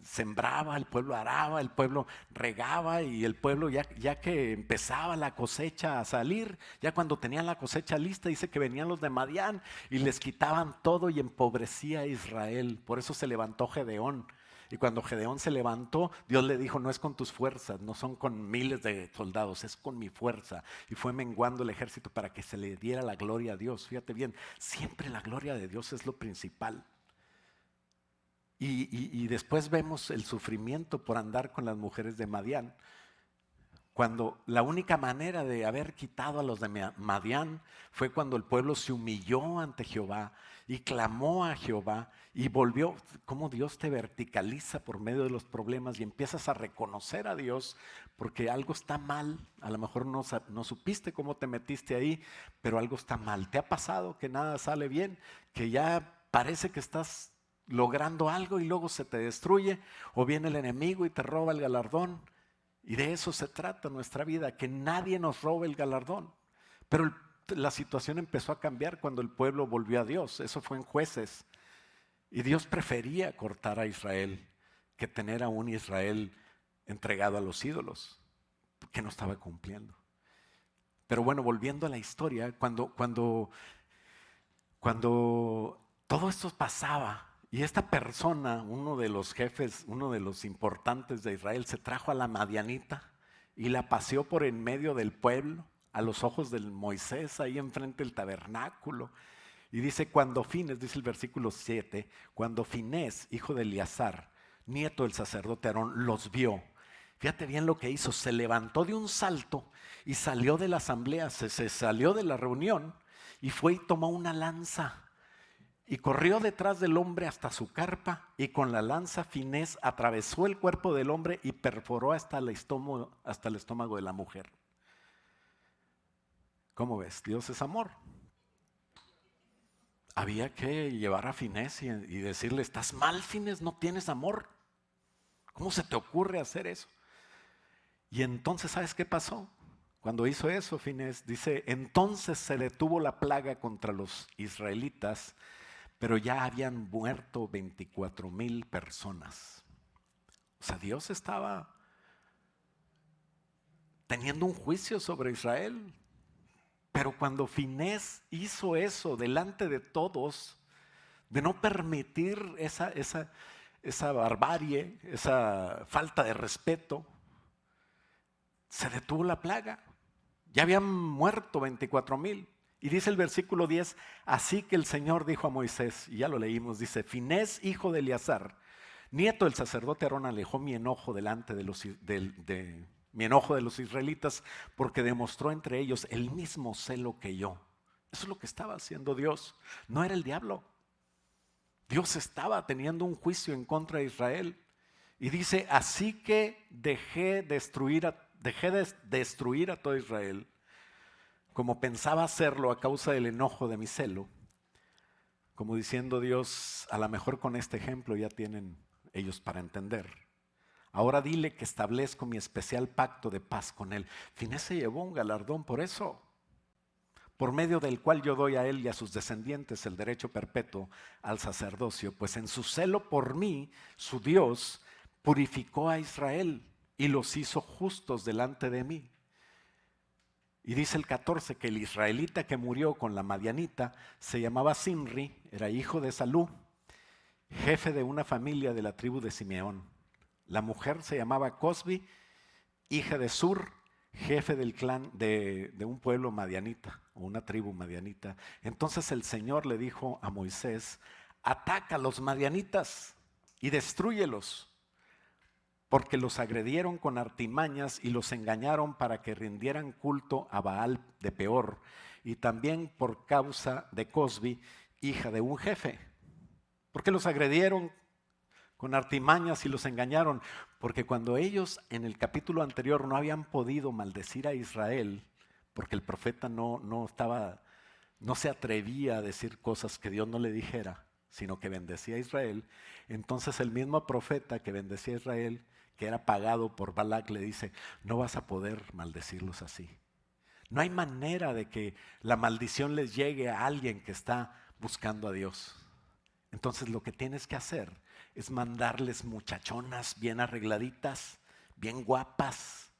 sembraba, el pueblo araba, el pueblo regaba, y el pueblo ya que empezaba la cosecha a salir, ya cuando tenían la cosecha lista, dice que venían los de Madián y les quitaban todo y empobrecía a Israel. Por eso se levantó Gedeón. Y cuando Gedeón se levantó, Dios le dijo: no es con tus fuerzas, no son con miles de soldados, es con mi fuerza. Y fue menguando el ejército para que se le diera la gloria a Dios. Fíjate bien, siempre la gloria de Dios es lo principal. Y después vemos el sufrimiento por andar con las mujeres de Madián, cuando la única manera de haber quitado a los de Madián fue cuando el pueblo se humilló ante Jehová y clamó a Jehová y volvió. Cómo Dios te verticaliza por medio de los problemas y empiezas a reconocer a Dios porque algo está mal. A lo mejor no supiste cómo te metiste ahí, pero algo está mal. ¿Te ha pasado que nada sale bien? Que ya parece que estás logrando algo y luego se te destruye, o viene el enemigo y te roba el galardón. Y de eso se trata nuestra vida, que nadie nos robe el galardón. Pero la situación empezó a cambiar cuando el pueblo volvió a Dios. Eso fue en Jueces. Y Dios prefería cortar a Israel que tener a un Israel entregado a los ídolos, que no estaba cumpliendo. Pero bueno, volviendo a la historia, cuando todo esto pasaba, y esta persona, uno de los jefes, uno de los importantes de Israel, se trajo a la madianita y la paseó por en medio del pueblo, a los ojos del Moisés, ahí enfrente del tabernáculo. Y dice, dice el versículo 7, cuando Finés, hijo de Eleazar, nieto del sacerdote Aarón, los vio. Fíjate bien lo que hizo, se levantó de un salto y salió de la asamblea, se salió de la reunión y fue y tomó una lanza. Y corrió detrás del hombre hasta su carpa, y con la lanza Finés atravesó el cuerpo del hombre y perforó hasta el estómago de la mujer. ¿Cómo ves? Dios es amor. Había que llevar a Finés y decirle: estás mal, Finés, no tienes amor. ¿Cómo se te ocurre hacer eso? Y entonces, ¿sabes qué pasó? Cuando hizo eso, Finés, dice, entonces se detuvo la plaga contra los israelitas, pero ya habían muerto 24,000 personas. O sea, Dios estaba teniendo un juicio sobre Israel. Pero cuando Finés hizo eso delante de todos, de no permitir esa barbarie, esa falta de respeto, se detuvo la plaga. Ya habían muerto 24,000. Y dice el versículo 10, así que el Señor dijo a Moisés, y ya lo leímos, dice, Finés, hijo de Eleazar, nieto del sacerdote Aarón, alejó mi enojo delante de mi enojo de los israelitas, porque demostró entre ellos el mismo celo que yo. Eso es lo que estaba haciendo Dios. No era el diablo. Dios estaba teniendo un juicio en contra de Israel. Y dice, así que dejé de destruir a todo Israel, como pensaba hacerlo a causa del enojo de mi celo. Como diciendo Dios, a lo mejor con este ejemplo ya tienen ellos para entender. Ahora dile que establezco mi especial pacto de paz con él. Finés se llevó un galardón por eso, por medio del cual yo doy a él y a sus descendientes el derecho perpetuo al sacerdocio, pues en su celo por mí, su Dios, purificó a Israel y los hizo justos delante de mí. Y dice el 14 que el israelita que murió con la madianita se llamaba Simri, era hijo de Salú, jefe de una familia de la tribu de Simeón. La mujer se llamaba Cosbi, hija de Sur, jefe del clan de un pueblo madianita, o una tribu madianita. Entonces el Señor le dijo a Moisés, ataca a los madianitas y destrúyelos, porque los agredieron con artimañas y los engañaron para que rindieran culto a Baal de Peor, y también por causa de Cosbi, hija de un jefe. ¿Por qué los agredieron con artimañas y los engañaron? Porque cuando ellos en el capítulo anterior no habían podido maldecir a Israel, porque el profeta no se atrevía a decir cosas que Dios no le dijera, sino que bendecía a Israel, entonces el mismo profeta que bendecía a Israel, que era pagado por Balac, le dice, no vas a poder maldecirlos así. No hay manera de que la maldición les llegue a alguien que está buscando a Dios. Entonces lo que tienes que hacer es mandarles muchachonas bien arregladitas, bien guapas,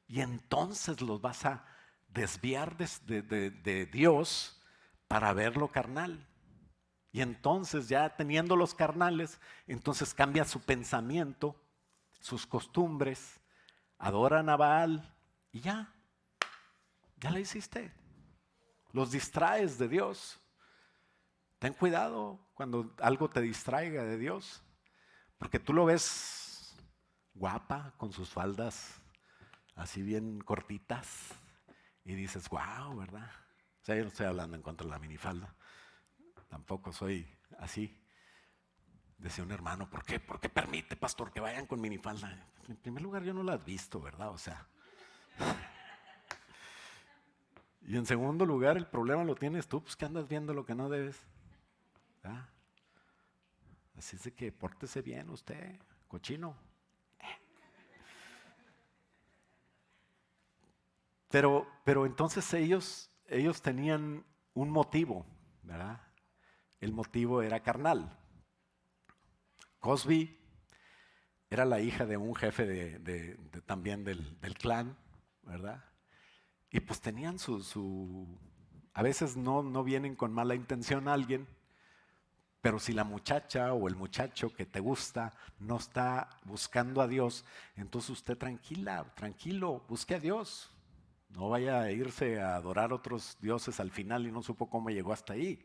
y entonces los vas a desviar de Dios para ver lo carnal. Y entonces ya teniendo los carnales, entonces cambia su pensamiento, sus costumbres, adoran a Baal y ya la hiciste. Los distraes de Dios. Ten cuidado cuando algo te distraiga de Dios, porque tú lo ves guapa con sus faldas así bien cortitas y dices, wow, ¿verdad? O sea, yo no estoy hablando en contra de la minifalda, tampoco soy así. Decía un hermano, ¿por qué? ¿Por qué permite, pastor, que vayan con minifalda? En primer lugar, yo no la he visto, ¿verdad? O sea. Y en segundo lugar, el problema lo tienes tú, pues que andas viendo lo que no debes. ¿Ah? Así es de que pórtese bien usted, cochino. Pero entonces ellos tenían un motivo, ¿verdad? El motivo era carnal. Cosbi era la hija de un jefe también del clan, ¿verdad? Y pues tenían a veces no vienen con mala intención a alguien, pero si la muchacha o el muchacho que te gusta no está buscando a Dios, entonces usted tranquilo, busque a Dios. No vaya a irse a adorar otros dioses al final y no supo cómo llegó hasta ahí.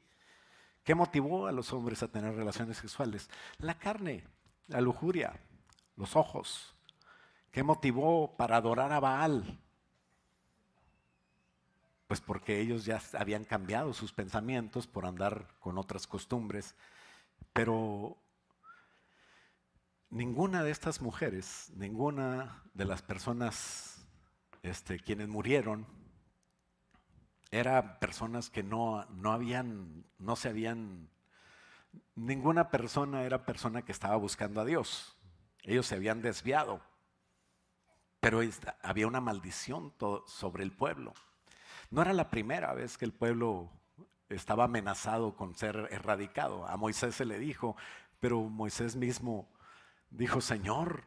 ¿Qué motivó a los hombres a tener relaciones sexuales? La carne, la lujuria, los ojos. ¿Qué motivó para adorar a Baal? Pues porque ellos ya habían cambiado sus pensamientos por andar con otras costumbres. Pero ninguna de estas mujeres, ninguna de las personas quienes murieron, eran personas que ninguna persona era persona que estaba buscando a Dios. Ellos se habían desviado, pero había una maldición sobre el pueblo. No era la primera vez que el pueblo estaba amenazado con ser erradicado. A Moisés se le dijo, pero Moisés mismo dijo, Señor,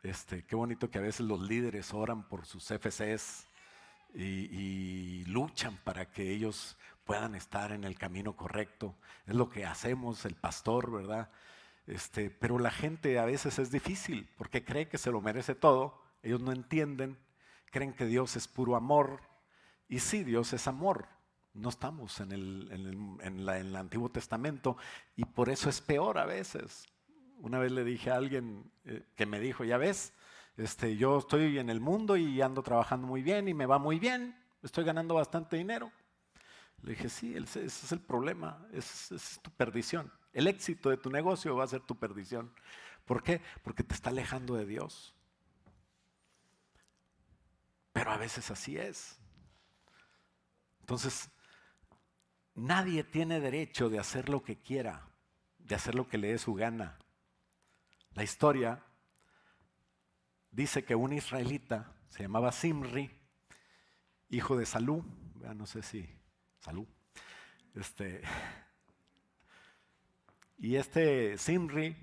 qué bonito que a veces los líderes oran por sus FCs y luchan para que ellos puedan estar en el camino correcto. Es lo que hacemos el pastor, ¿verdad? Pero la gente a veces es difícil porque cree que se lo merece todo. Ellos no entienden, creen que Dios es puro amor. Y sí, Dios es amor. No estamos en el Antiguo Testamento y por eso es peor a veces. Una vez le dije a alguien que me dijo, ya ves, yo estoy en el mundo y ando trabajando muy bien y me va muy bien, estoy ganando bastante dinero. Le dije, sí, ese es el problema, esa es tu perdición. El éxito de tu negocio va a ser tu perdición. ¿Por qué? Porque te está alejando de Dios. Pero a veces así es. Entonces, nadie tiene derecho de hacer lo que quiera, de hacer lo que le dé su gana. La historia dice que un israelita se llamaba Zimri, hijo de Salú, no sé si Salú, y Zimri,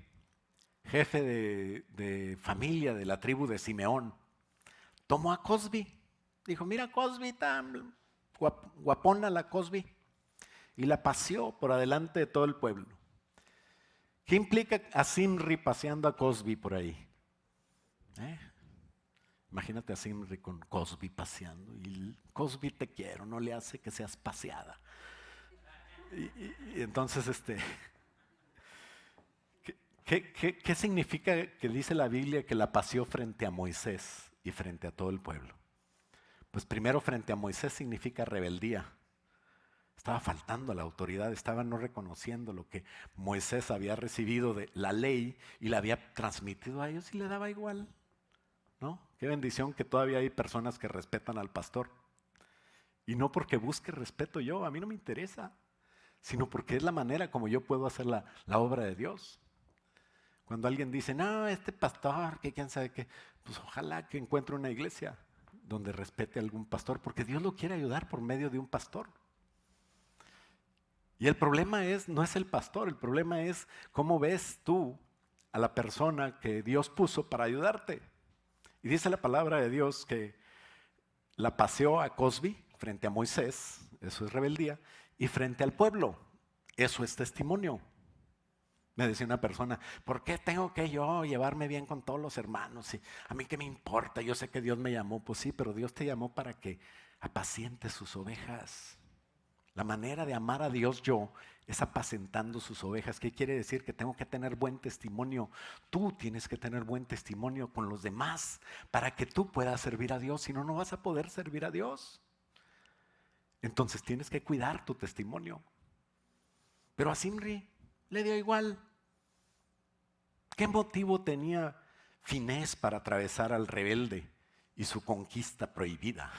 jefe de familia de la tribu de Simeón, tomó a Cosbi, dijo, mira Cosbi, tan guapona la Cosbi, y la paseó por adelante de todo el pueblo. ¿Qué implica a Zimri paseando a Cosbi por ahí? Imagínate a Zimri con Cosbi paseando, y Cosbi te quiero, no le hace que seas paseada. Y entonces, ¿qué significa que dice la Biblia que la paseó frente a Moisés y frente a todo el pueblo? Pues primero, frente a Moisés significa rebeldía. Estaba faltando a la autoridad, estaba no reconociendo lo que Moisés había recibido de la ley y la había transmitido a ellos y le daba igual, ¿no? Qué bendición que todavía hay personas que respetan al pastor. Y no porque busque respeto yo, a mí no me interesa, sino porque es la manera como yo puedo hacer la obra de Dios. Cuando alguien dice, no, este pastor, que quién sabe qué, pues ojalá que encuentre una iglesia donde respete a algún pastor, porque Dios lo quiere ayudar por medio de un pastor. Y el problema no es el pastor, el problema es cómo ves tú a la persona que Dios puso para ayudarte. Y dice la palabra de Dios que la paseó a Cosbi frente a Moisés, eso es rebeldía, y frente al pueblo, eso es testimonio. Me decía una persona, ¿por qué tengo que yo llevarme bien con todos los hermanos? Y a mí qué me importa, yo sé que Dios me llamó. Pues sí, pero Dios te llamó para que apacientes sus ovejas. La manera de amar a Dios es apacentando sus ovejas. ¿Qué quiere decir? Que tengo que tener buen testimonio. Tú tienes que tener buen testimonio con los demás para que tú puedas servir a Dios. Si no, no vas a poder servir a Dios. Entonces tienes que cuidar tu testimonio. Pero a Zimri le dio igual. ¿Qué motivo tenía Finés para atravesar al rebelde y su conquista prohibida?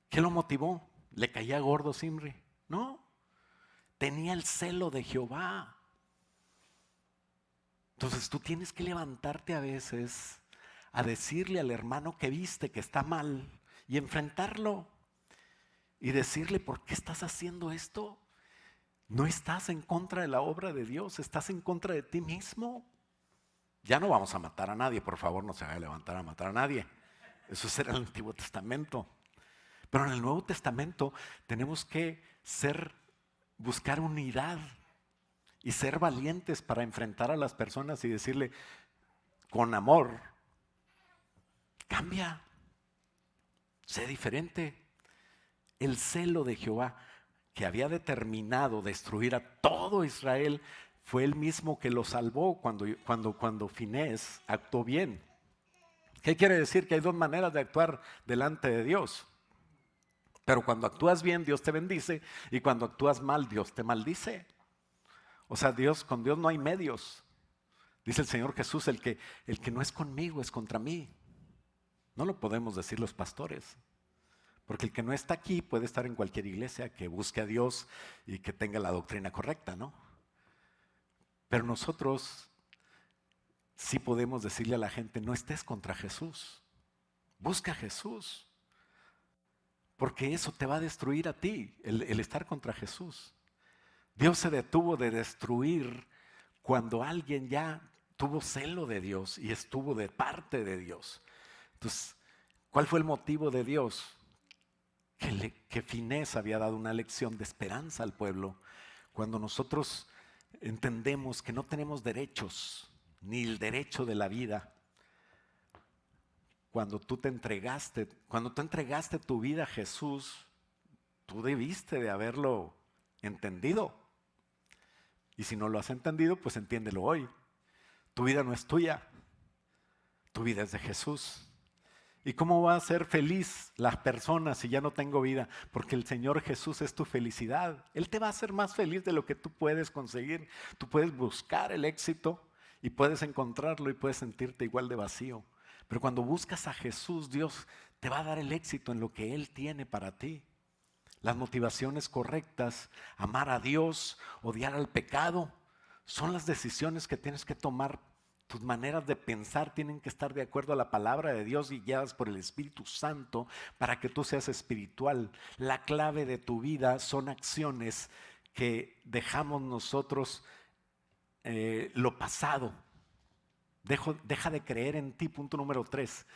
¿Qué lo motivó? ¿Le caía gordo Zimri? No, tenía el celo de Jehová. Entonces tú tienes que levantarte a veces a decirle al hermano que viste que está mal y enfrentarlo y decirle, ¿por qué estás haciendo esto? No estás en contra de la obra de Dios, estás en contra de ti mismo. Ya no vamos a matar a nadie, por favor, no se vaya a levantar a matar a nadie. Eso era el Antiguo Testamento. Pero en el Nuevo Testamento tenemos que buscar unidad y ser valientes para enfrentar a las personas y decirle con amor, cambia, sé diferente. El celo de Jehová, que había determinado destruir a todo Israel, fue el mismo que lo salvó cuando Finés actuó bien. ¿Qué quiere decir? Que hay dos maneras de actuar delante de Dios. Pero cuando actúas bien, Dios te bendice, y cuando actúas mal, Dios te maldice. O sea, con Dios no hay medios. Dice el Señor Jesús, el que no es conmigo es contra mí. No lo podemos decir los pastores. Porque el que no está aquí puede estar en cualquier iglesia que busque a Dios y que tenga la doctrina correcta, ¿no? Pero nosotros sí podemos decirle a la gente, no estés contra Jesús. Busca a Jesús. Porque eso te va a destruir a ti, el estar contra Jesús. Dios se detuvo de destruir cuando alguien ya tuvo celo de Dios y estuvo de parte de Dios. Entonces, ¿cuál fue el motivo de Dios? Que Finés había dado una lección de esperanza al pueblo. Cuando nosotros entendemos que no tenemos derechos, ni el derecho de la vida, cuando tú entregaste tu vida a Jesús, tú debiste de haberlo entendido. Y si no lo has entendido, pues entiéndelo hoy. Tu vida no es tuya, tu vida es de Jesús. ¿Y cómo va a ser feliz las personas si ya no tengo vida? Porque el Señor Jesús es tu felicidad. Él te va a hacer más feliz de lo que tú puedes conseguir. Tú puedes buscar el éxito y puedes encontrarlo y puedes sentirte igual de vacío. Pero cuando buscas a Jesús, Dios te va a dar el éxito en lo que Él tiene para ti. Las motivaciones correctas, amar a Dios, odiar al pecado, son las decisiones que tienes que tomar. Tus maneras de pensar tienen que estar de acuerdo a la palabra de Dios y guiadas por el Espíritu Santo para que tú seas espiritual. La clave de tu vida son acciones que dejamos nosotros lo pasado. Deja de creer en ti, punto número 3,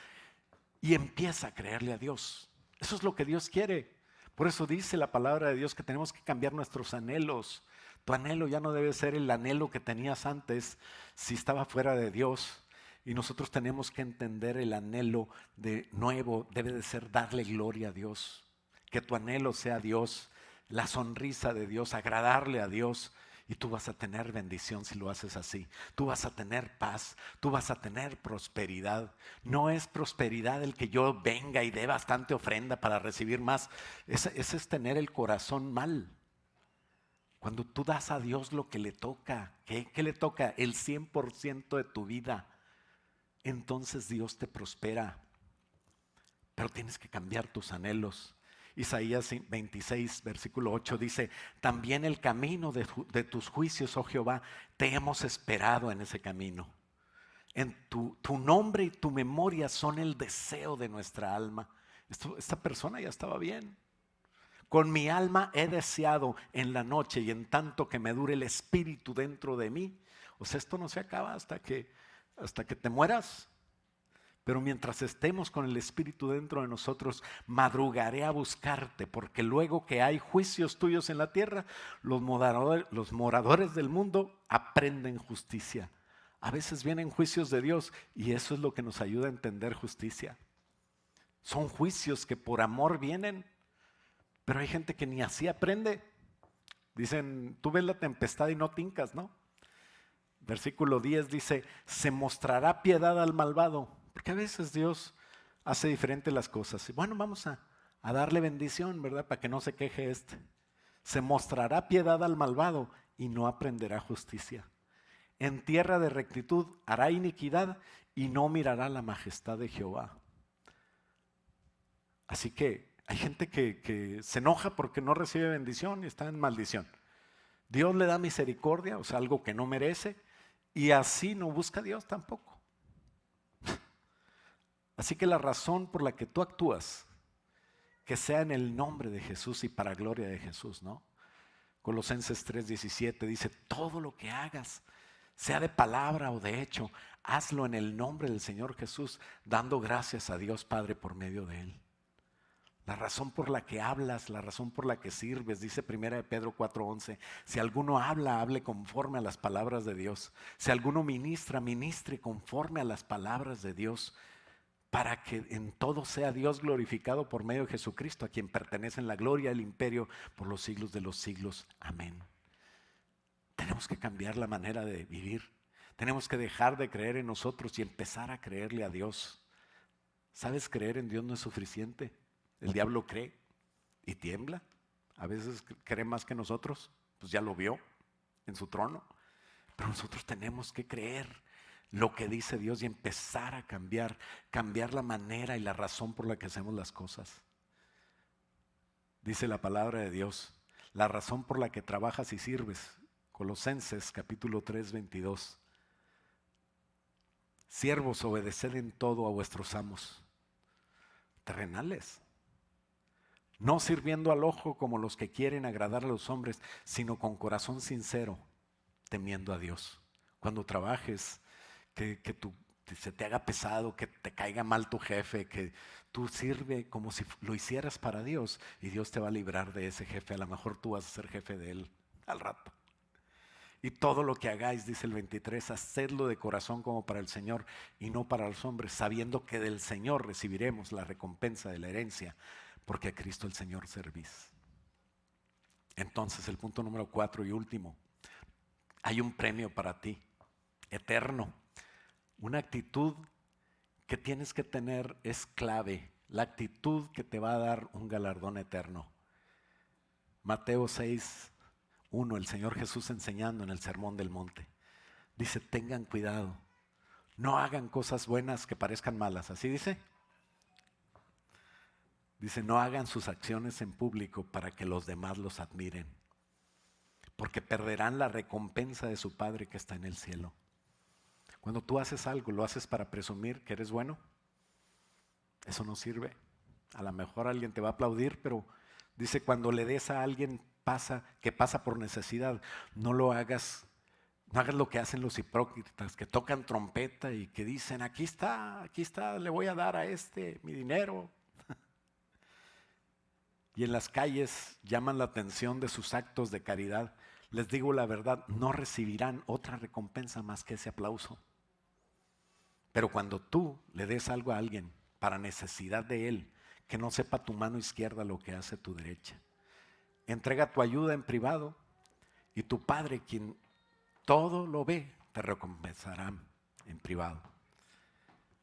y empieza a creerle a Dios. Eso es lo que Dios quiere. Por eso dice la palabra de Dios que tenemos que cambiar nuestros anhelos. Tu anhelo ya no debe ser el anhelo que tenías antes si estaba fuera de Dios. Y nosotros tenemos que entender el anhelo de nuevo debe de ser darle gloria a Dios. Que tu anhelo sea Dios, la sonrisa de Dios, agradarle a Dios. Y tú vas a tener bendición si lo haces así. Tú vas a tener paz, tú vas a tener prosperidad. No es prosperidad el que yo venga y dé bastante ofrenda para recibir más. Ese es tener el corazón mal. Cuando tú das a Dios lo que le toca, ¿qué le toca? El 100% de tu vida. Entonces Dios te prospera. Pero tienes que cambiar tus anhelos. Isaías 26, versículo 8 dice, también el camino de tus juicios, oh Jehová, te hemos esperado en ese camino. En tu nombre y tu memoria son el deseo de nuestra alma. Esta persona ya estaba bien. Con mi alma he deseado en la noche y en tanto que me dure el espíritu dentro de mí. O sea, esto no se acaba hasta que te mueras. Pero mientras estemos con el Espíritu dentro de nosotros, madrugaré a buscarte, porque luego que hay juicios tuyos en la tierra, los moradores del mundo aprenden justicia. A veces vienen juicios de Dios y eso es lo que nos ayuda a entender justicia. Son juicios que por amor vienen, pero hay gente que ni así aprende. Dicen, tú ves la tempestad y no te hincas, ¿no? Versículo 10 dice, se mostrará piedad al malvado. Porque a veces Dios hace diferente las cosas. Bueno, vamos a darle bendición, ¿verdad? Para que no se queje este. Se mostrará piedad al malvado y no aprenderá justicia. En tierra de rectitud hará iniquidad y no mirará la majestad de Jehová. Así que hay gente que se enoja porque no recibe bendición y está en maldición. Dios le da misericordia, o sea, algo que no merece, y así no busca a Dios tampoco. Así que la razón por la que tú actúas, que sea en el nombre de Jesús y para gloria de Jesús, ¿no? Colosenses 3:17 dice, todo lo que hagas, sea de palabra o de hecho, hazlo en el nombre del Señor Jesús, dando gracias a Dios Padre por medio de Él. La razón por la que hablas, la razón por la que sirves, dice 1 Pedro 4:11, si alguno habla, hable conforme a las palabras de Dios. Si alguno ministra, ministre conforme a las palabras de Dios, para que en todo sea Dios glorificado por medio de Jesucristo, a quien pertenecen la gloria y el imperio por los siglos de los siglos. Amén. Tenemos que cambiar la manera de vivir. Tenemos que dejar de creer en nosotros y empezar a creerle a Dios. ¿Sabes? Creer en Dios no es suficiente. El diablo cree y tiembla. A veces cree más que nosotros. Pues ya lo vio en su trono. Pero nosotros tenemos que creer lo que dice Dios y empezar a cambiar la manera y la razón por la que hacemos las cosas. Dice la palabra de Dios, la razón por la que trabajas y sirves. Colosenses capítulo 3:22. Siervos, obedeced en todo a vuestros amos terrenales, no sirviendo al ojo como los que quieren agradar a los hombres, sino con corazón sincero, temiendo a Dios. Cuando trabajes, que se te haga pesado, que te caiga mal tu jefe, que tú sirve como si lo hicieras para Dios y Dios te va a librar de ese jefe. A lo mejor tú vas a ser jefe de él al rato. Y todo lo que hagáis, dice el 23, hacedlo de corazón como para el Señor y no para los hombres, sabiendo que del Señor recibiremos la recompensa de la herencia, porque a Cristo el Señor servís. Entonces el punto número 4 y último, Hay un premio para ti, eterno. Una actitud que tienes que tener es clave, la actitud que te va a dar un galardón eterno. Mateo 6:1, el Señor Jesús enseñando en el Sermón del Monte. Dice, tengan cuidado, no hagan cosas buenas que parezcan malas. ¿Así dice? Dice, no hagan sus acciones en público para que los demás los admiren, porque perderán la recompensa de su Padre que está en el cielo. Cuando tú haces algo, lo haces para presumir que eres bueno, eso no sirve. A lo mejor alguien te va a aplaudir, pero dice, cuando le des a alguien que pasa por necesidad, no hagas lo que hacen los hipócritas, que tocan trompeta y que dicen, aquí está, le voy a dar a mi dinero. Y en las calles llaman la atención de sus actos de caridad. Les digo la verdad, no recibirán otra recompensa más que ese aplauso. Pero cuando tú le des algo a alguien para necesidad de él, que no sepa tu mano izquierda lo que hace tu derecha. Entrega tu ayuda en privado y tu Padre, quien todo lo ve, te recompensará en privado.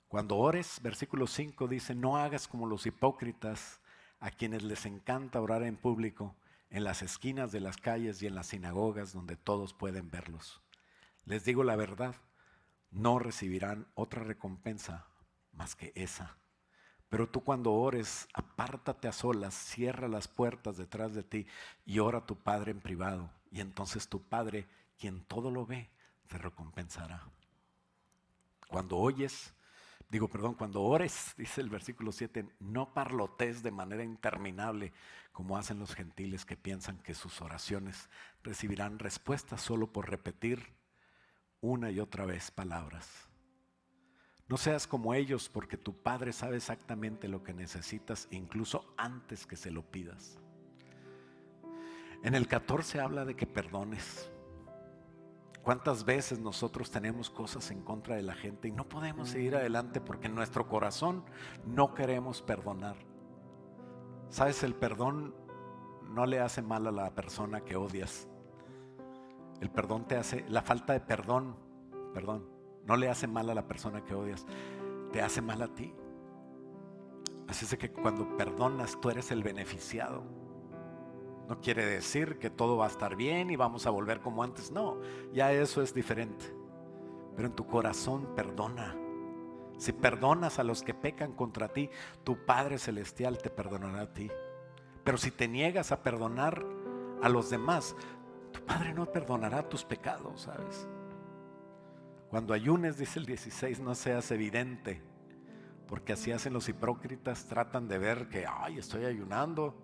Cuando ores, versículo 5 dice, no hagas como los hipócritas, a quienes les encanta orar en público, en las esquinas de las calles y en las sinagogas donde todos pueden verlos. Les digo la verdad, no recibirán otra recompensa más que esa. Pero tú cuando ores, apártate a solas, cierra las puertas detrás de ti y ora a tu Padre en privado. Y entonces tu Padre, quien todo lo ve, te recompensará. Cuando ores, dice el versículo 7, no parlotes de manera interminable como hacen los gentiles que piensan que sus oraciones recibirán respuesta solo por repetir una y otra vez palabras. No seas como ellos, porque tu Padre sabe exactamente lo que necesitas, incluso antes que se lo pidas. En el 14 habla de que perdones. ¿Cuántas veces nosotros tenemos cosas en contra de la gente y no podemos seguir adelante porque en nuestro corazón no queremos perdonar? ¿Sabes? El perdón no le hace mal a la persona que odias. El perdón la falta de perdón, no le hace mal a la persona que odias, te hace mal a ti. Así es que cuando perdonas, tú eres el beneficiado. No quiere decir que todo va a estar bien y vamos a volver como antes. No, ya eso es diferente. Pero en tu corazón perdona. Si perdonas a los que pecan contra ti, tu Padre Celestial te perdonará a ti. Pero si te niegas a perdonar a los demás, tu Padre no perdonará tus pecados, ¿sabes? Cuando ayunes, dice el 16, no seas evidente, porque así hacen los hipócritas, tratan de ver que, estoy ayunando.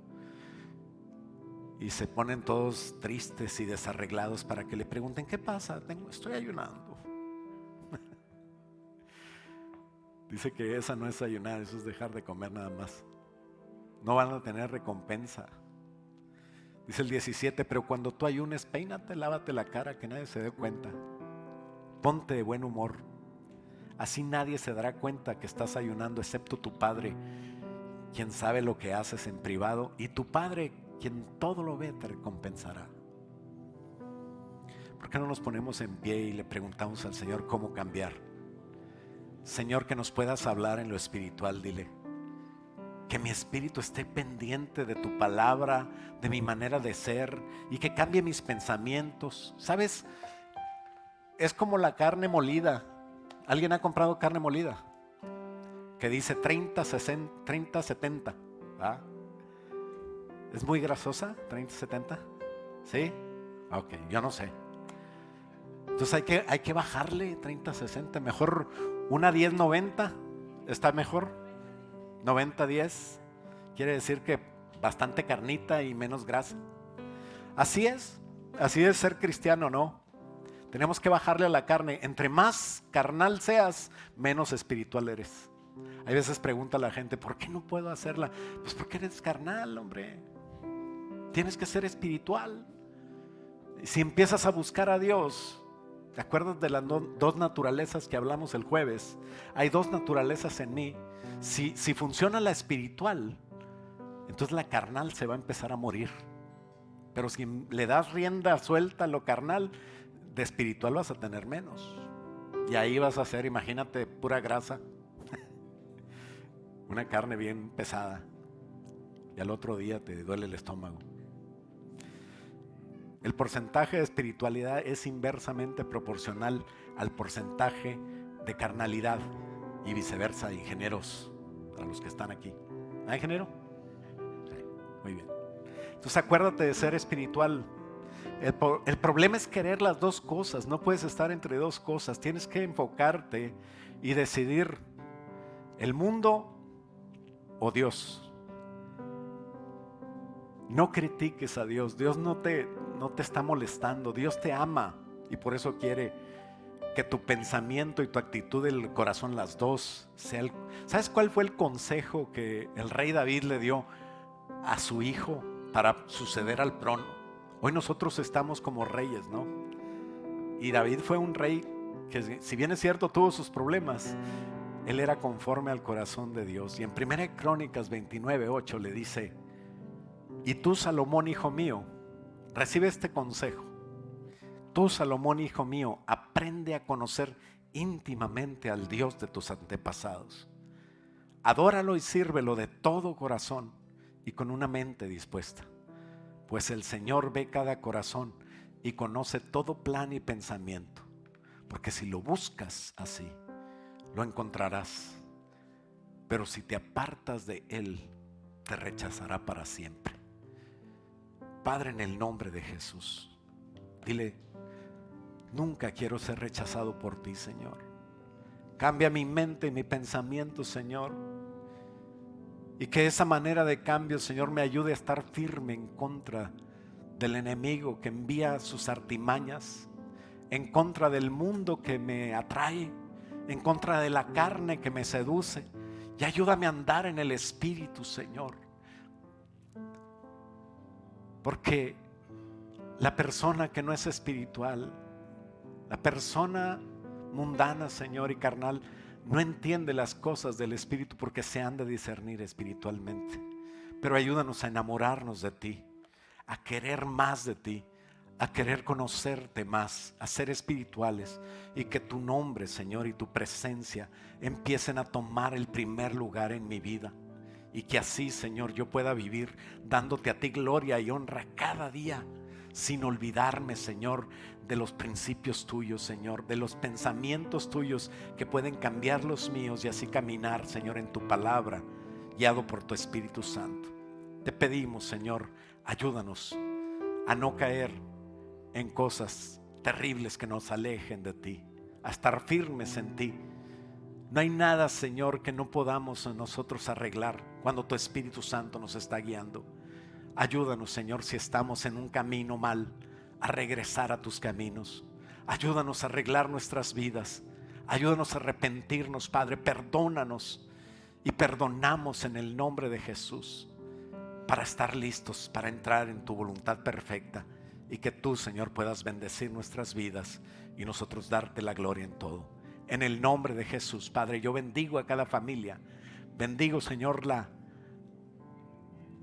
Y se ponen todos tristes y desarreglados para que le pregunten, ¿qué pasa? Estoy ayunando. Dice que esa no es ayunar, eso es dejar de comer nada más. No van a tener recompensa. Dice el 17, pero cuando tú ayunes, peínate, lávate la cara, que nadie se dé cuenta. Ponte de buen humor. Así nadie se dará cuenta que estás ayunando, excepto tu Padre, quien sabe lo que haces en privado, y tu Padre, quien todo lo ve, te recompensará. ¿Por qué no nos ponemos en pie y le preguntamos al Señor cómo cambiar? Señor, que nos puedas hablar en lo espiritual, dile. Que mi espíritu esté pendiente de tu palabra, de mi manera de ser, y que cambie mis pensamientos. ¿Sabes? Es como la carne molida. ¿Alguien ha comprado carne molida? Que dice 30-70. ¿Ah? ¿Es muy grasosa? 30-70. ¿Sí? Ok, yo no sé. Entonces hay que bajarle 30-60. Mejor una 10-90. ¿Está mejor? 90-10. Quiere decir que bastante carnita y menos grasa. Así es ser cristiano, ¿no? Tenemos que bajarle a la carne. Entre más carnal seas, menos espiritual eres. Hay veces pregunta la gente, ¿por qué no puedo hacerla? Pues porque eres carnal, hombre. Tienes que ser espiritual. Si empiezas a buscar a Dios, ¿te acuerdas de las dos naturalezas que hablamos el jueves? Hay dos naturalezas en mí. Si funciona la espiritual, entonces la carnal se va a empezar a morir. Pero si le das rienda suelta a lo carnal, de espiritual vas a tener menos. Y ahí vas a hacer, imagínate, pura grasa, una carne bien pesada, y al otro día te duele el estómago. El porcentaje de espiritualidad es inversamente proporcional al porcentaje de carnalidad, y viceversa, ingenieros, para los que están aquí. ¿Hay ingeniero? Sí, muy bien. Entonces acuérdate de ser espiritual. El problema es querer las dos cosas. No puedes estar entre dos cosas. Tienes que enfocarte y decidir: el mundo o Dios. No critiques a Dios. Dios no te está molestando. Dios te ama y por eso quiere que tu pensamiento y tu actitud del corazón, las dos, sea ¿Sabes cuál fue el consejo que el rey David le dio a su hijo para suceder al trono? Hoy nosotros estamos como reyes, ¿no? Y David fue un rey que, si bien es cierto, tuvo sus problemas, él era conforme al corazón de Dios. Y en 1 Crónicas 29:8 le dice: y tú, Salomón, hijo mío, recibe este consejo. Tú, Salomón, hijo mío, aprende a conocer íntimamente al Dios de tus antepasados. Adóralo y sírvelo de todo corazón y con una mente dispuesta, pues el Señor ve cada corazón y conoce todo plan y pensamiento. Porque si lo buscas así, lo encontrarás. Pero si te apartas de Él, te rechazará para siempre. Padre, en el nombre de Jesús, dile: nunca quiero ser rechazado por ti, Señor. Cambia mi mente y mi pensamiento, Señor. Y que esa manera de cambio, Señor, me ayude a estar firme en contra del enemigo que envía sus artimañas, en contra del mundo que me atrae, en contra de la carne que me seduce. Y ayúdame a andar en el Espíritu, Señor. Porque la persona que no es espiritual, la persona mundana, Señor, y carnal, no entiende las cosas del Espíritu, porque se han de discernir espiritualmente. Pero ayúdanos a enamorarnos de ti, a querer más de ti, a querer conocerte más, a ser espirituales, y que tu nombre, Señor, y tu presencia empiecen a tomar el primer lugar en mi vida. Y que así, Señor, yo pueda vivir dándote a ti gloria y honra cada día, sin olvidarme, Señor, de los principios tuyos, Señor, de los pensamientos tuyos que pueden cambiar los míos, y así caminar, Señor, en tu palabra, guiado por tu Espíritu Santo. Te pedimos, Señor, ayúdanos a no caer en cosas terribles que nos alejen de ti, a estar firmes en ti. No hay nada, Señor, que no podamos nosotros arreglar cuando tu Espíritu Santo nos está guiando. Ayúdanos, Señor, si estamos en un camino mal, a regresar a tus caminos. Ayúdanos a arreglar nuestras vidas. Ayúdanos a arrepentirnos, Padre. Perdónanos y perdonamos en el nombre de Jesús, para estar listos para entrar en tu voluntad perfecta, y que tú, Señor, puedas bendecir nuestras vidas y nosotros darte la gloria en todo. En el nombre de Jesús, Padre, yo bendigo a cada familia. Bendigo, Señor, la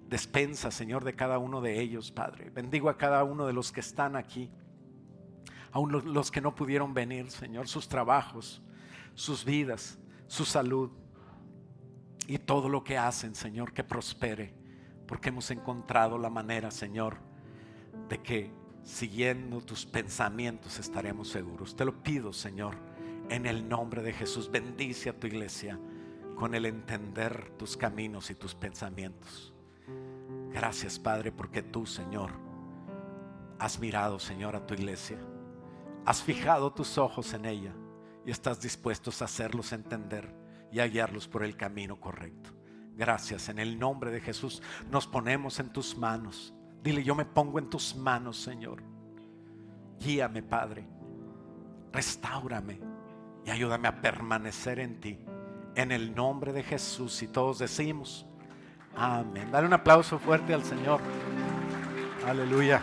despensa, Señor, de cada uno de ellos, Padre. Bendigo a cada uno de los que están aquí, aún los que no pudieron venir, Señor, sus trabajos, sus vidas, su salud y todo lo que hacen, Señor, que prospere, porque hemos encontrado la manera, Señor, de que siguiendo tus pensamientos estaremos seguros. Te lo pido, Señor, en el nombre de Jesús. Bendice a tu iglesia con el entender tus caminos y tus pensamientos. Gracias, Padre, porque tú, Señor, has mirado, Señor, a tu iglesia. Has fijado tus ojos en ella y estás dispuestos a hacerlos entender y a guiarlos por el camino correcto. Gracias, en el nombre de Jesús nos ponemos en tus manos. Dile: yo me pongo en tus manos, Señor. Guíame, Padre. Restáurame y ayúdame a permanecer en ti. En el nombre de Jesús, y todos decimos amén. Dale un aplauso fuerte al Señor. Aleluya.